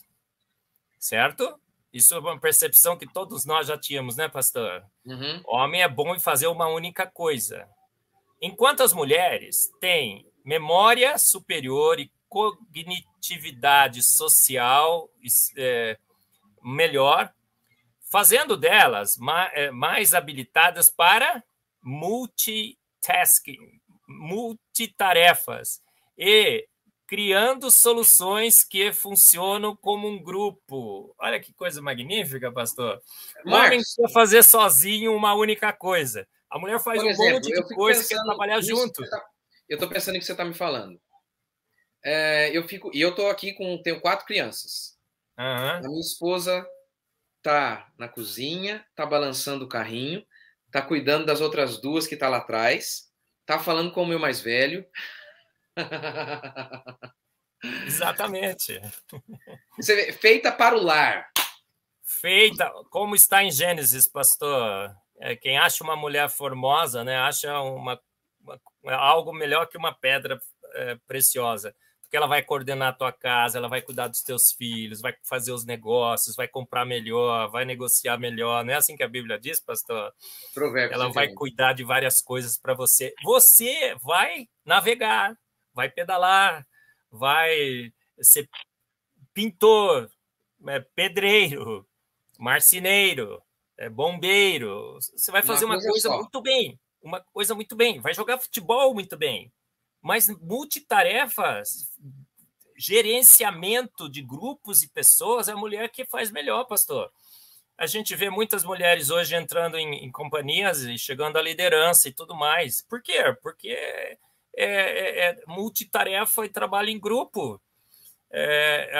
certo? Isso é uma percepção que todos nós já tínhamos, né, pastor? Uhum. O homem é bom em fazer uma única coisa. Enquanto as mulheres têm memória superior e cognitividade social melhor, fazendo delas mais habilitadas para multitarefas e criando soluções que funcionam como um grupo. Olha que coisa magnífica, pastor. O homem precisa fazer sozinho uma única coisa. A mulher faz um monte de coisa que quer trabalhar junto. Eu estou pensando em que você está me falando. Eu estou aqui tenho 4 crianças. Uhum. A minha esposa está na cozinha, está balançando o carrinho, está cuidando das outras 2 que estão lá atrás, está falando com o meu mais velho. Exatamente. Você vê, feita para o lar. Feita, como está em Gênesis, pastor. Quem acha uma mulher formosa, né, acha algo melhor que uma pedra preciosa. Porque ela vai coordenar a tua casa, ela vai cuidar dos teus filhos, vai fazer os negócios, vai comprar melhor, vai negociar melhor. Não é assim que a Bíblia diz, pastor? Provérbios, ela vai cuidar de várias coisas para você. Você vai navegar, vai pedalar, vai ser pintor, pedreiro, marceneiro, bombeiro. Você vai fazer uma coisa muito bem, vai jogar futebol muito bem. Mas multitarefas, gerenciamento de grupos e pessoas, é a mulher que faz melhor, pastor. A gente vê muitas mulheres hoje entrando em companhias e chegando à liderança e tudo mais. Por quê? Porque é multitarefa e trabalho em grupo.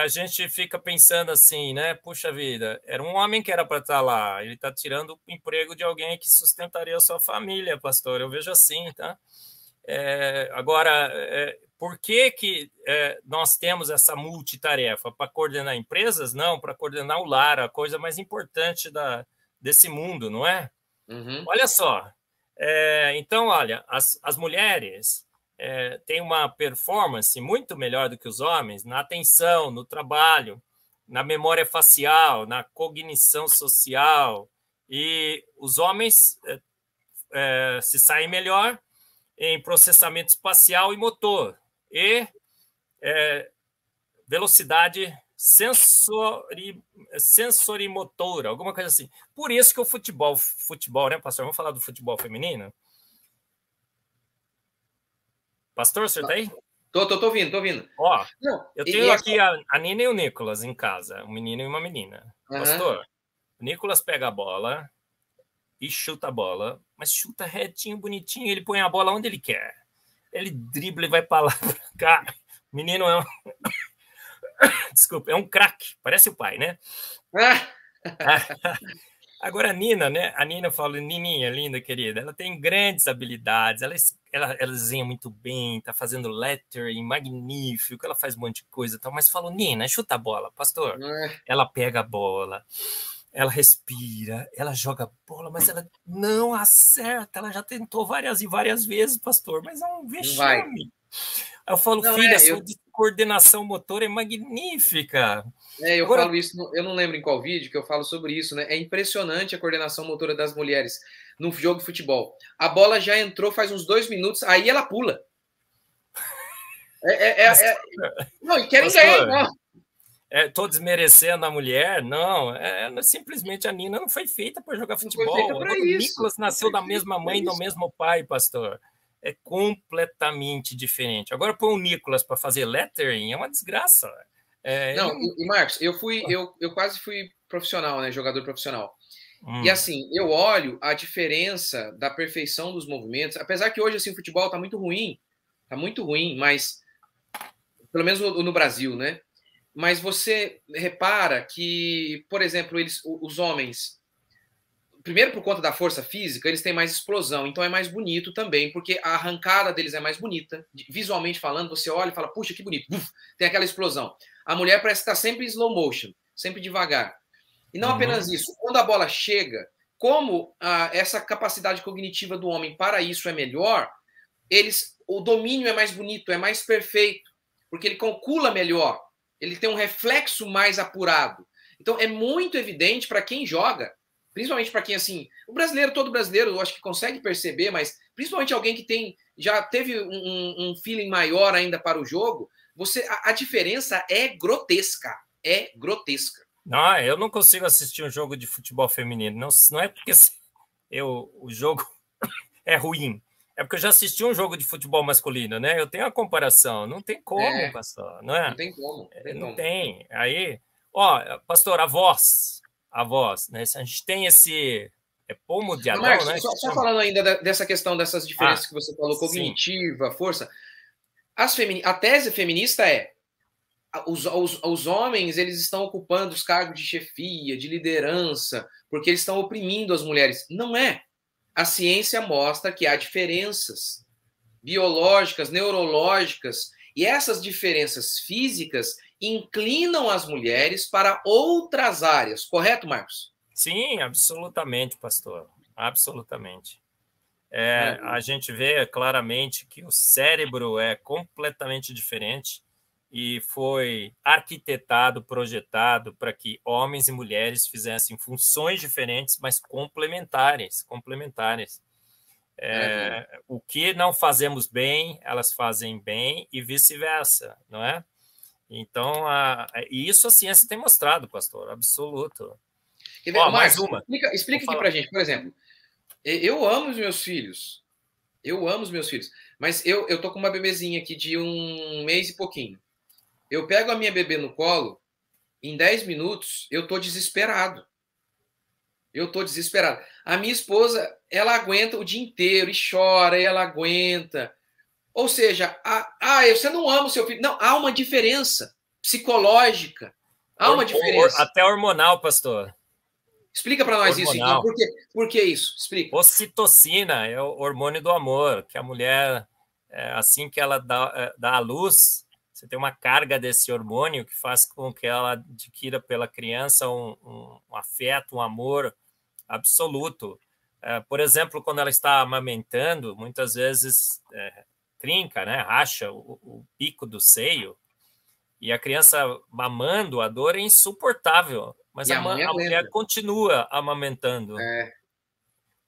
A gente fica pensando assim, né? Puxa vida, era um homem que era para estar lá, ele está tirando o emprego de alguém que sustentaria a sua família, pastor. Eu vejo assim, tá? Agora, por que nós temos essa multitarefa? Para coordenar empresas? Não, para coordenar o lar, a coisa mais importante desse mundo, não é? Uhum. Olha só, então, olha, as mulheres têm uma performance muito melhor do que os homens na atenção, no trabalho, na memória facial, na cognição social, e os homens se saem melhor em processamento espacial e motor, e velocidade sensorimotora, alguma coisa assim. Por isso que o futebol, né, pastor? Vamos falar do futebol feminino? Pastor, você está aí? Tô ouvindo. Ó, eu tenho aqui a Nina e o Nicolas em casa, um menino e uma menina. Uhum. Pastor, o Nicolas pega a bola e chuta a bola, mas chuta retinho, bonitinho, ele põe a bola onde ele quer. Ele dribla e vai para lá, para cá. O menino desculpa, é um craque, parece o pai, né? Agora a Nina, né? A Nina, eu falo, Nininha, linda, querida, ela tem grandes habilidades, ela desenha muito bem, tá fazendo lettering magnífico, ela faz um monte de coisa e tal, mas falo, Nina, chuta a bola, pastor. Ela pega a bola, ela respira, ela joga a bola, mas ela não acerta. Ela já tentou várias e várias vezes, pastor, mas é um vexame. Eu falo, filha, sua coordenação motora é magnífica. Eu falo isso, eu não lembro em qual vídeo que eu falo sobre isso, né? É impressionante a coordenação motora das mulheres no jogo de futebol. A bola já entrou faz uns 2 minutos, aí ela pula. Não, e querem ganhar igual. Tô desmerecendo a mulher, não. Simplesmente a Nina não foi feita para jogar Não foi feita futebol. para Agora, o isso. Nicolas nasceu da mesma mãe e do mesmo pai, pastor. É completamente diferente. Agora, pôr o Nicolas para fazer lettering é uma desgraça. Não, e Marcos, eu quase fui profissional, né? Jogador profissional. E assim, eu olho a diferença da perfeição dos movimentos, apesar que hoje assim, o futebol tá muito ruim, mas pelo menos no Brasil, né? Mas você repara que, por exemplo, os homens, primeiro por conta da força física, eles têm mais explosão, então é mais bonito também, porque a arrancada deles é mais bonita. Visualmente falando, você olha e fala, puxa, que bonito, uf, tem aquela explosão. A mulher parece estar sempre em slow motion, sempre devagar. E não apenas isso, quando a bola chega, como essa capacidade cognitiva do homem para isso é melhor, o domínio é mais bonito, é mais perfeito, porque ele calcula melhor, ele tem um reflexo mais apurado. Então é muito evidente para quem joga, principalmente para quem, assim, todo brasileiro, eu acho que consegue perceber, mas principalmente alguém que já teve um feeling maior ainda para o jogo, a diferença é grotesca, Não, eu não consigo assistir um jogo de futebol feminino. Não é porque o jogo é ruim. É porque eu já assisti um jogo de futebol masculino, né? Eu tenho a comparação. Não tem como, pastor, não é? Não tem como. Não tem. Aí, pastor, a voz, né? A gente tem esse pomo de Adão, Marcos, né? Só falando ainda dessa questão dessas diferenças que você falou, cognitiva, sim. Força. A tese feminista é os homens, eles estão ocupando os cargos de chefia, de liderança, porque eles estão oprimindo as mulheres. Não é. A ciência mostra que há diferenças biológicas, neurológicas, e essas diferenças físicas inclinam as mulheres para outras áreas. Correto, Marcos? Sim, absolutamente, pastor. Absolutamente. A gente vê claramente que o cérebro é completamente diferente e foi arquitetado, projetado para que homens e mulheres fizessem funções diferentes, mas complementares. O que não fazemos bem, elas fazem bem e vice-versa, não é? Então, isso a ciência tem mostrado, pastor, absoluto. Mais uma. Explica aqui para a gente, por exemplo, eu amo os meus filhos, mas eu tô com uma bebezinha aqui de 1 mês e pouquinho. Eu pego a minha bebê no colo, em 10 minutos, eu tô desesperado. A minha esposa, ela aguenta o dia inteiro e chora, e ela aguenta. Ou seja, você não ama o seu filho. Não, há uma diferença psicológica. Há uma diferença. Até hormonal, pastor. Explica para nós isso, então. Por que isso? Explica. Ocitocina é o hormônio do amor, que a mulher, assim que ela dá à luz, você tem uma carga desse hormônio que faz com que ela adquira pela criança um afeto, um amor absoluto. Por exemplo, quando ela está amamentando, muitas vezes trinca, né, racha o pico do seio, e a criança mamando, a dor é insuportável, mas a mulher continua amamentando.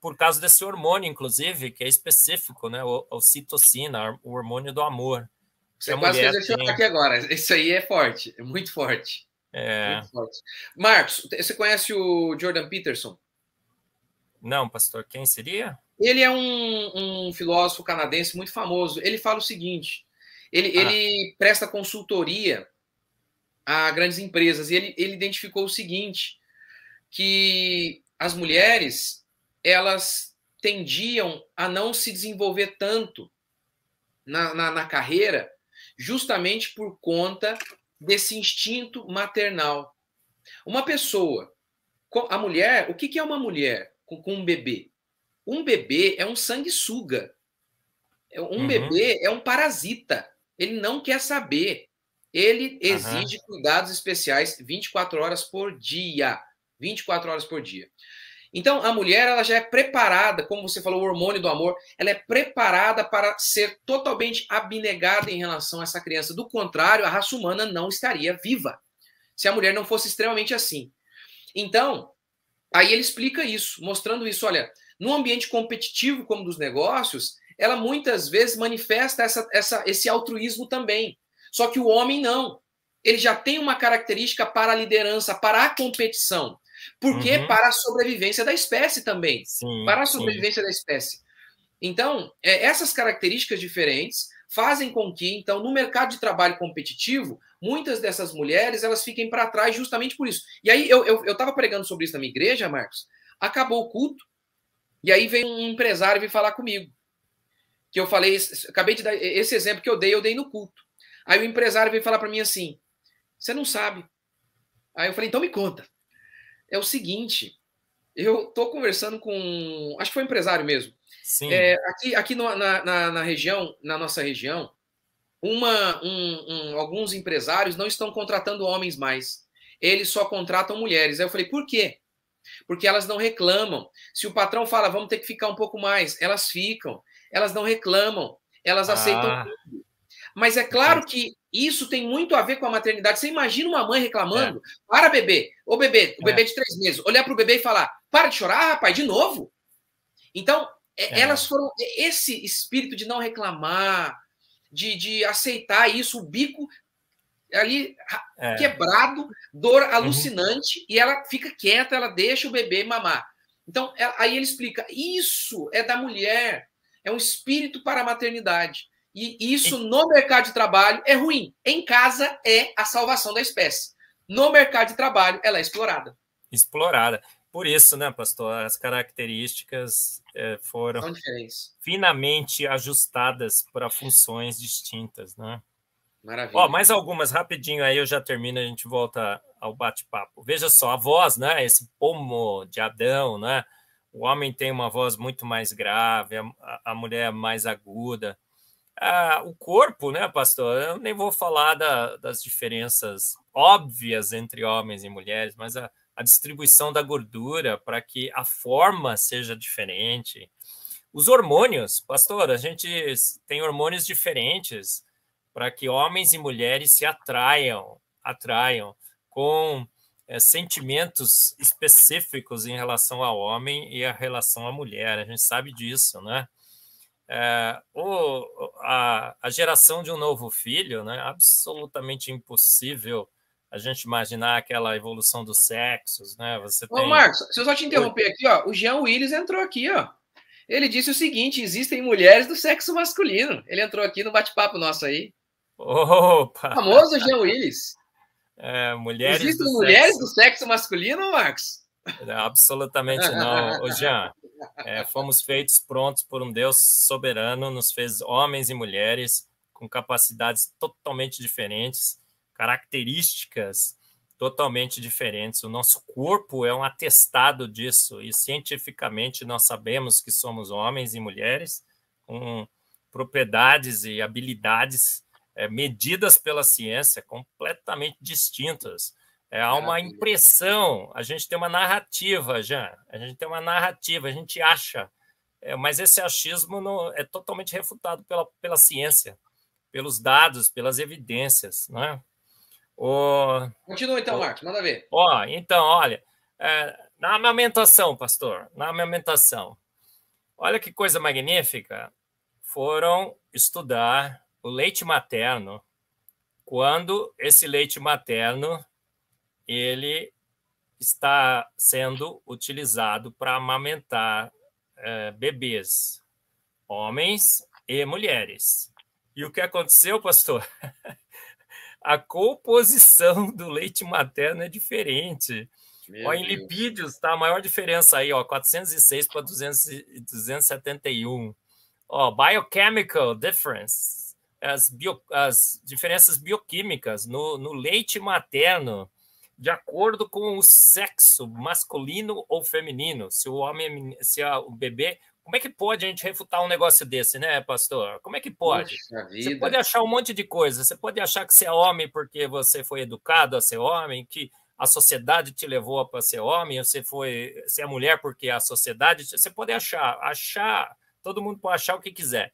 Por causa desse hormônio, inclusive, que é específico, né, o ocitocina, o hormônio do amor. Você quase fez eu chorar aqui agora. Isso aí é forte, é muito forte. Muito forte. Marcos, você conhece o Jordan Peterson? Não, pastor, quem seria? Ele é um filósofo canadense muito famoso. Ele fala o seguinte, ele presta consultoria a grandes empresas, e ele identificou o seguinte, que as mulheres, elas tendiam a não se desenvolver tanto na carreira, justamente por conta desse instinto maternal. Uma pessoa, a mulher, o que é uma mulher com um bebê? Um bebê é um sanguessuga. Um bebê é um parasita. Ele não quer saber. Ele exige cuidados especiais 24 horas por dia. 24 horas por dia. Então, a mulher, ela já é preparada, como você falou, o hormônio do amor, ela é preparada para ser totalmente abnegada em relação a essa criança. Do contrário, a raça humana não estaria viva, se a mulher não fosse extremamente assim. Então, aí ele explica isso, mostrando isso. Olha, num ambiente competitivo como dos negócios, ela muitas vezes manifesta esse altruísmo também. Só que o homem não. ele já tem uma característica para a liderança, para a competição. Porque para a sobrevivência da espécie também. Sim, para a sobrevivência da espécie. Então, essas características diferentes fazem com que, então, no mercado de trabalho competitivo, muitas dessas mulheres elas fiquem para trás justamente por isso. E aí, eu estava pregando sobre isso na minha igreja, Marcos, acabou o culto, e aí vem um empresário vir falar comigo. Que eu falei, acabei de dar esse exemplo que eu dei no culto. Aí o empresário veio falar para mim assim, você não sabe. Aí eu falei, então me conta. É o seguinte, eu estou conversando com, acho que foi um empresário mesmo. Sim. Aqui na região, na nossa região, alguns empresários não estão contratando homens mais. Eles só contratam mulheres. Aí eu falei, por quê? Porque elas não reclamam. Se o patrão fala, vamos ter que ficar um pouco mais, elas ficam. Elas não reclamam. Elas aceitam tudo. Mas é claro que isso tem muito a ver com a maternidade. Você imagina uma mãe reclamando? Para, bebê. Ô, bebê, o bebê de 3 meses. Olhar para o bebê e falar, para de chorar, rapaz, de novo. Então, elas foram... Esse espírito de não reclamar, de aceitar isso, o bico ali quebrado, dor alucinante, e ela fica quieta, ela deixa o bebê mamar. Então, aí ele explica, isso é da mulher, é um espírito para a maternidade. E isso no mercado de trabalho é ruim. Em casa é a salvação da espécie. No mercado de trabalho, ela é explorada. Explorada. Por isso, né, pastor, as características foram finamente ajustadas para funções distintas, né? Maravilha. Mais algumas, rapidinho, aí eu já termino, a gente volta ao bate-papo. Veja só, a voz, né? Esse pomo de Adão, né? O homem tem uma voz muito mais grave, a mulher mais aguda. O corpo, né, pastor? Eu nem vou falar das diferenças óbvias entre homens e mulheres, mas a distribuição da gordura para que a forma seja diferente. Os hormônios, pastor, a gente tem hormônios diferentes para que homens e mulheres se atraiam com sentimentos específicos em relação ao homem e a relação à mulher. A gente sabe disso, né? A geração de um novo filho, né? Absolutamente impossível a gente imaginar aquela evolução dos sexos, né? Marcos, se eu só te interromper aqui, ó, o Jean Willis entrou aqui, ó. Ele disse o seguinte: existem mulheres do sexo masculino. Ele entrou aqui no bate-papo nosso aí. Opa! O famoso Jean Willis. Existem mulheres do sexo masculino, Marcos? Absolutamente não. Ô, Jean, fomos feitos prontos por um Deus soberano, nos fez homens e mulheres com capacidades totalmente diferentes, características totalmente diferentes. O nosso corpo é um atestado disso, e cientificamente nós sabemos que somos homens e mulheres com propriedades e habilidades medidas pela ciência completamente distintas. Há uma impressão, a gente tem uma narrativa, a gente acha, mas esse achismo é totalmente refutado pela ciência, pelos dados, pelas evidências, né? Continua então, Marcos, manda ver. Então, olha, na amamentação, pastor, olha que coisa magnífica, foram estudar o leite materno, quando esse leite materno ele está sendo utilizado para amamentar bebês, homens e mulheres. E o que aconteceu, pastor? A composição do leite materno é diferente. Em lipídios, tá a maior diferença aí, 406 para 271. Biochemical difference. As diferenças bioquímicas no leite materno, de acordo com o sexo masculino ou feminino, se o bebê... Como é que pode a gente refutar um negócio desse, né, pastor? Como é que pode? Você pode achar um monte de coisa. Você pode achar que você é homem porque você foi educado a ser homem, que a sociedade te levou para ser homem, você é mulher porque a sociedade... Você pode achar... Todo mundo pode achar o que quiser.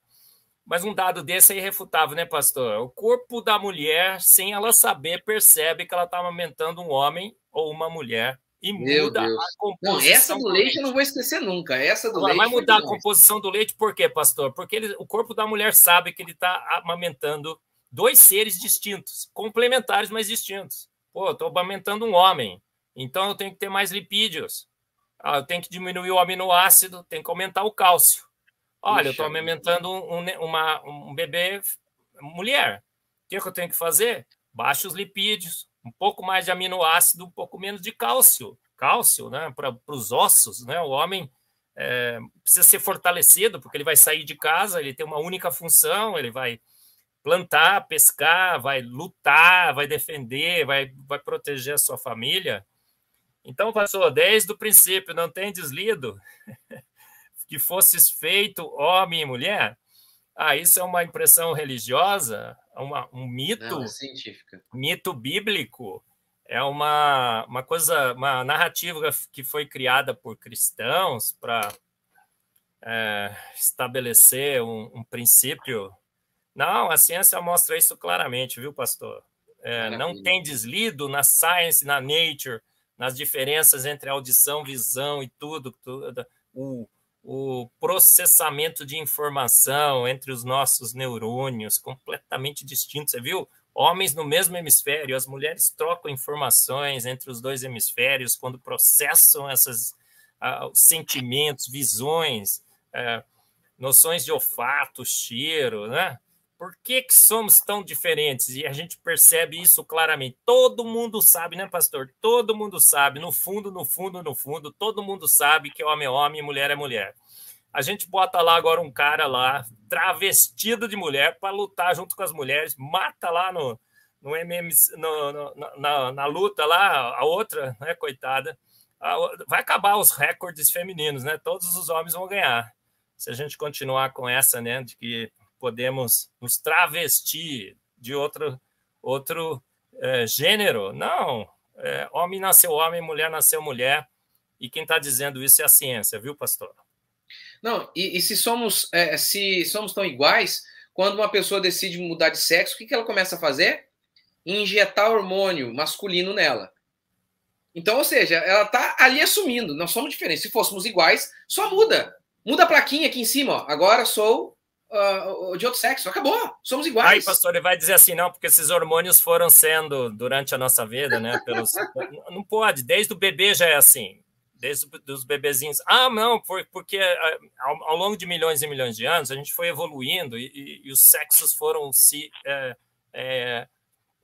Mas um dado desse é irrefutável, né, pastor? O corpo da mulher, sem ela saber, percebe que ela está amamentando um homem ou uma mulher e muda a composição. Não, essa do leite eu não vou esquecer nunca. Essa do leite vai mudar a composição do leite por quê, pastor? Porque o corpo da mulher sabe que ele está amamentando dois seres distintos, complementares, mas distintos. Pô, eu estou amamentando um homem, então eu tenho que ter mais lipídios. Eu tenho que diminuir o aminoácido, tenho que aumentar o cálcio. Olha, eu estou amamentando um bebê mulher. O que eu tenho que fazer? Baixos lipídios, um pouco mais de aminoácido, um pouco menos de cálcio. Cálcio, né, para os ossos, né? O homem precisa ser fortalecido, porque ele vai sair de casa, ele tem uma única função, ele vai plantar, pescar, vai lutar, vai defender, vai proteger a sua família. Então, pastor, desde o princípio, não tem deslido que fosses feito homem e mulher? Isso é uma impressão religiosa, um mito, não, é científica. Mito bíblico, é uma coisa, uma narrativa que foi criada por cristãos para estabelecer um princípio. Não, a ciência mostra isso claramente, viu, pastor? Não tem deslido na Science, na Nature, nas diferenças entre audição, visão e tudo o processamento de informação entre os nossos neurônios, completamente distintos. Você viu? Homens no mesmo hemisfério, as mulheres trocam informações entre os dois hemisférios quando processam esses sentimentos, visões, noções de olfato, cheiro, né? Por que somos tão diferentes? E a gente percebe isso claramente. Todo mundo sabe, né, pastor? Todo mundo sabe, no fundo, todo mundo sabe que homem é homem e mulher é mulher. A gente bota lá agora um cara lá, travestido de mulher, para lutar junto com as mulheres, mata lá na luta lá, a outra, né, coitada. Vai acabar os recordes femininos, né? Todos os homens vão ganhar. Se a gente continuar com essa, né, de que podemos nos travestir de outro gênero. Não, homem nasceu homem, mulher nasceu mulher, e quem está dizendo isso é a ciência, viu, pastor? Não, e se somos tão iguais, quando uma pessoa decide mudar de sexo, o que ela começa a fazer? Injetar hormônio masculino nela. Então, ou seja, ela está ali assumindo, nós somos diferentes. Se fôssemos iguais, só muda. Muda a plaquinha aqui em cima, ó. Agora sou de outro sexo. Acabou, somos iguais. Aí, pastor, ele vai dizer assim, não, porque esses hormônios foram sendo, durante a nossa vida, né, não pode, desde o bebê já é assim, desde os bebezinhos. Não, porque ao longo de milhões e milhões de anos, a gente foi evoluindo e os sexos foram se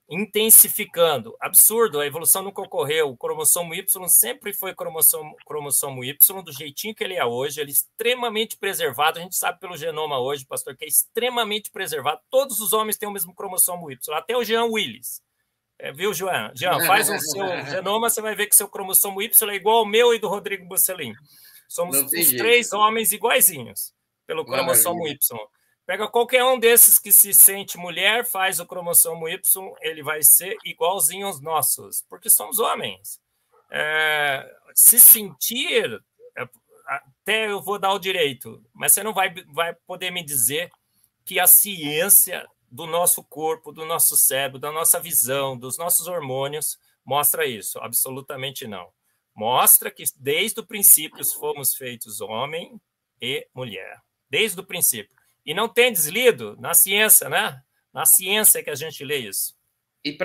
intensificando. Absurdo, a evolução nunca ocorreu. O cromossomo Y sempre foi cromossomo Y, do jeitinho que ele é hoje. Ele é extremamente preservado. A gente sabe pelo genoma hoje, pastor, que é extremamente preservado. Todos os homens têm o mesmo cromossomo Y, até o Jean Willis. Viu, Jean? Jean, faz o seu genoma, você vai ver que seu cromossomo Y é igual ao meu e do Rodrigo Buscelin. Somos os três homens iguaizinhos pelo cromossomo Y. Pega qualquer um desses que se sente mulher, faz o cromossomo Y, ele vai ser igualzinho aos nossos, porque somos homens. Se sentir, até eu vou dar o direito, mas você não vai poder me dizer que a ciência do nosso corpo, do nosso cérebro, da nossa visão, dos nossos hormônios mostra isso. Absolutamente não. Mostra que desde o princípio fomos feitos homem e mulher. Desde o princípio. E não tem deslido na ciência, né? Na ciência que a gente lê isso. E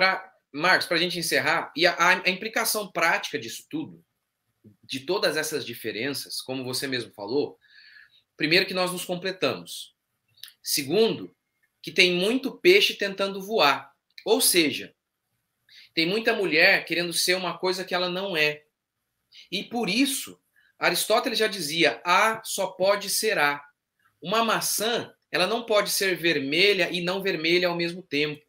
Marcos, para a gente encerrar, e a implicação prática disso tudo, de todas essas diferenças, como você mesmo falou, primeiro que nós nos completamos. Segundo, que tem muito peixe tentando voar. Ou seja, tem muita mulher querendo ser uma coisa que ela não é. E por isso, Aristóteles já dizia, A só pode ser A. Uma maçã, ela não pode ser vermelha e não vermelha ao mesmo tempo.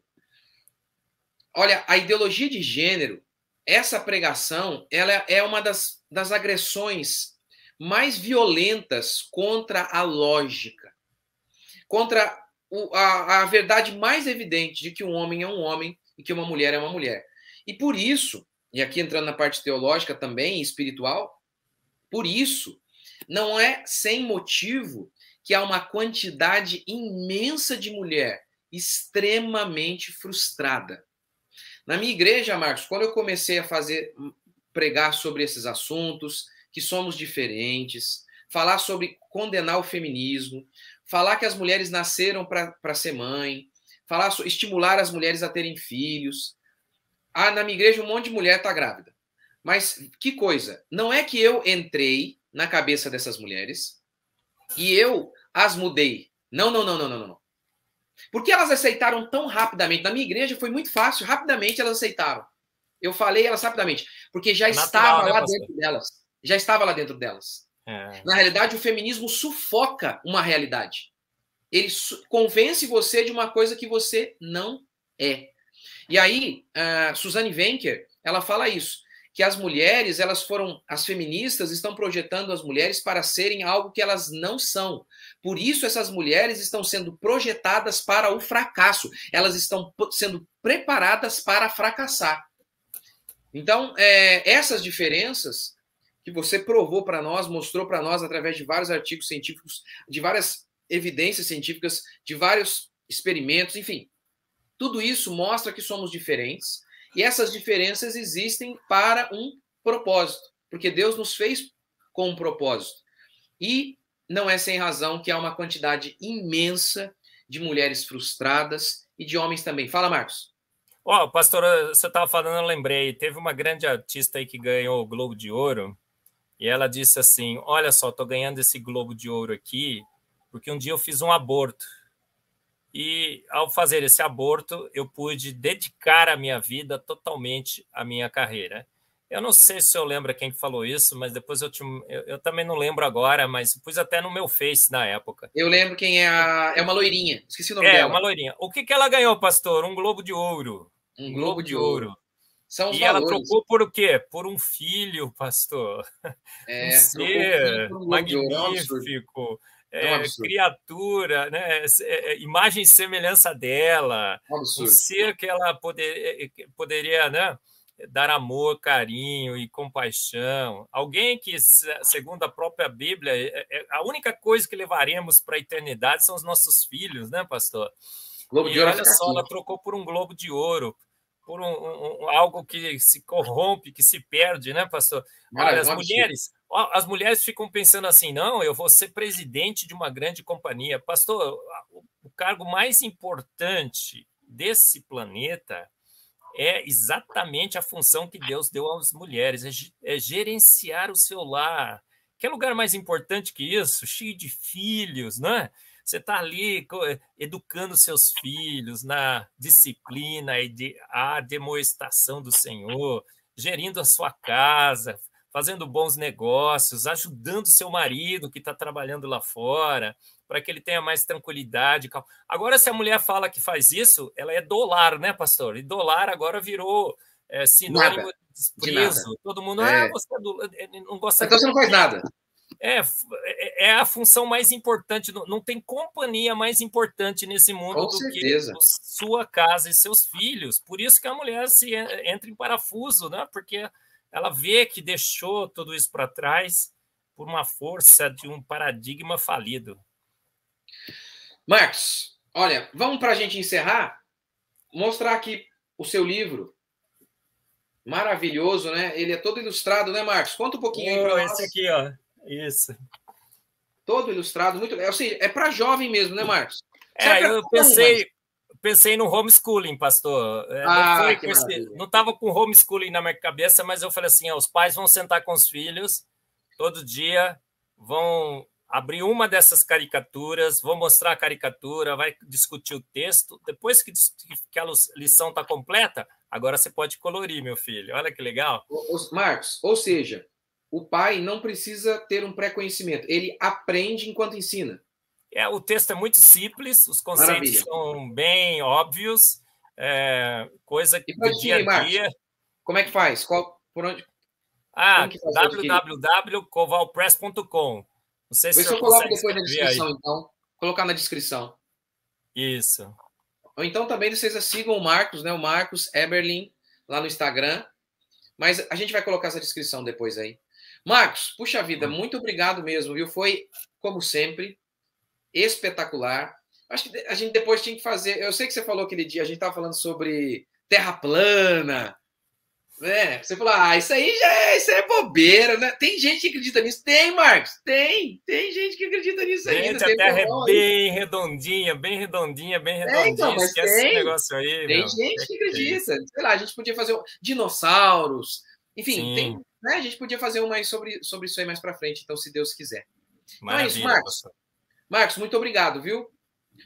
Olha, a ideologia de gênero, essa pregação, ela é uma das agressões mais violentas contra a lógica, contra a verdade mais evidente de que um homem é um homem e que uma mulher é uma mulher. E por isso, e aqui entrando na parte teológica também, espiritual, por isso, não é sem motivo que há uma quantidade imensa de mulher extremamente frustrada. Na minha igreja, Marcos, quando eu comecei a pregar sobre esses assuntos, que somos diferentes, falar sobre condenar o feminismo, falar que as mulheres nasceram para ser mãe, estimular as mulheres a terem filhos. Ah, na minha igreja um monte de mulher está grávida. Mas que coisa, não é que eu entrei na cabeça dessas mulheres e eu as mudei. Não, não, não, não, não, não. Porque elas aceitaram tão rapidamente. Na minha igreja foi muito fácil, rapidamente elas aceitaram. Eu falei elas rapidamente, porque já estava lá dentro delas. Já estava lá dentro delas. Na realidade, o feminismo sufoca uma realidade. Ele convence você de uma coisa que você não é. E aí, Suzanne Wencker, ela fala isso, que as mulheres, as feministas estão projetando as mulheres para serem algo que elas não são. Por isso, essas mulheres estão sendo projetadas para o fracasso. Elas estão sendo preparadas para fracassar. Então, essas diferenças que você provou para nós, mostrou para nós através de vários artigos científicos, de várias evidências científicas, de vários experimentos, enfim, tudo isso mostra que somos diferentes e essas diferenças existem para um propósito, porque Deus nos fez com um propósito. E não é sem razão que há uma quantidade imensa de mulheres frustradas e de homens também. Fala, Marcos. Pastor, você estava falando, eu lembrei, teve uma grande artista aí que ganhou o Globo de Ouro e ela disse assim, olha só, estou ganhando esse Globo de Ouro aqui porque um dia eu fiz um aborto. E, ao fazer esse aborto, eu pude dedicar a minha vida totalmente à minha carreira. Eu não sei se eu lembro quem falou isso, mas depois eu também não lembro agora, mas pus até no meu Face na época. Eu lembro quem é. É uma loirinha. Esqueci o nome dela. É, uma loirinha. O que ela ganhou, pastor? Um Globo de Ouro. Um Globo de Ouro. São os valores. Ela trocou por o quê? Por um filho, pastor. Um ser magnífico. Criatura, né? Imagem e semelhança dela, um ser que ela poderia, né, dar amor, carinho e compaixão. Alguém que, segundo a própria Bíblia, a única coisa que levaremos para a eternidade são os nossos filhos, né, pastor? Globo de Ouro, olha só, ela trocou por um Globo de Ouro, por algo que se corrompe, que se perde, né, pastor? Olha, as mulheres ficam pensando assim, não, eu vou ser presidente de uma grande companhia. Pastor, o cargo mais importante desse planeta é exatamente a função que Deus deu às mulheres, é gerenciar o seu lar. Que lugar mais importante que isso? Cheio de filhos, né? Você está ali educando seus filhos na disciplina e a demonstração do Senhor, gerindo a sua casa, fazendo bons negócios, ajudando seu marido que está trabalhando lá fora, para que ele tenha mais tranquilidade. Agora, se a mulher fala que faz isso, ela é dólar, né, pastor? E dólar agora virou sinônimo de desprezo. Todo mundo, você não gosta. Então você não faz nada. É a função mais importante, não tem companhia mais importante nesse mundo que sua casa e seus filhos. Por isso que a mulher entra em parafuso, né? Porque ela vê que deixou tudo isso para trás por uma força de um paradigma falido. Marcos, olha, vamos para a gente encerrar, mostrar aqui o seu livro. Maravilhoso, né? Ele é todo ilustrado, né, Marcos? Conta um pouquinho aí para nós. Esse aqui, ó. Isso. Todo ilustrado, muito legal. Assim, é para jovem mesmo, né, Marcos? Eu pensei no homeschooling, pastor. Não estava com homeschooling na minha cabeça, mas eu falei assim, os pais vão sentar com os filhos todo dia, vão abrir uma dessas caricaturas, vão mostrar a caricatura, vai discutir o texto. Depois que a lição está completa, agora você pode colorir, meu filho. Olha que legal. Marcos, ou seja, o pai não precisa ter um pré-conhecimento, ele aprende enquanto ensina. O texto é muito simples, os conceitos são bem óbvios, coisa do dia a dia. Marcos, como é que faz? Por onde? www.covalpress.com. Não sei se eu coloco depois na descrição, então. Colocar na descrição. Isso. Ou então também vocês sigam o Marcos, né? O Marcos Eberlin, lá no Instagram. Mas a gente vai colocar essa descrição depois aí. Marcos, puxa vida, muito obrigado mesmo, viu? Foi, como sempre, espetacular. Acho que a gente depois tinha que fazer... Eu sei que você falou aquele dia, a gente estava falando sobre terra plana. Você falou, isso aí é bobeira, né? Tem gente que acredita nisso? Tem, Marcos, tem gente que acredita nisso ainda. Gente, a Terra é bem redondinha, bem redondinha, bem redondinha. Mas esquece esse negócio aí, tem meu. gente que acredita. Sei lá, a gente podia fazer dinossauros. Enfim, Sim. né? A gente podia fazer uma sobre isso aí mais para frente, então, se Deus quiser. Maravilha, então é isso, Marcos. pastor. Marcos, muito obrigado, viu?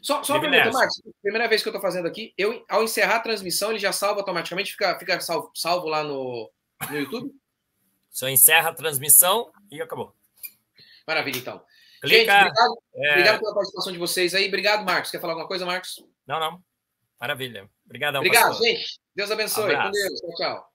Só uma pergunta, Marcos. Primeira vez que eu estou fazendo aqui, ao encerrar a transmissão, ele já salva automaticamente? Fica salvo lá no YouTube? Só encerra a transmissão e acabou. Maravilha, então. Clica, gente, obrigado pela participação de vocês aí. Obrigado, Marcos. Quer falar alguma coisa, Marcos? Não. Maravilha. Obrigadão, obrigado, pastor. gente. Deus abençoe. Com Deus. Tchau.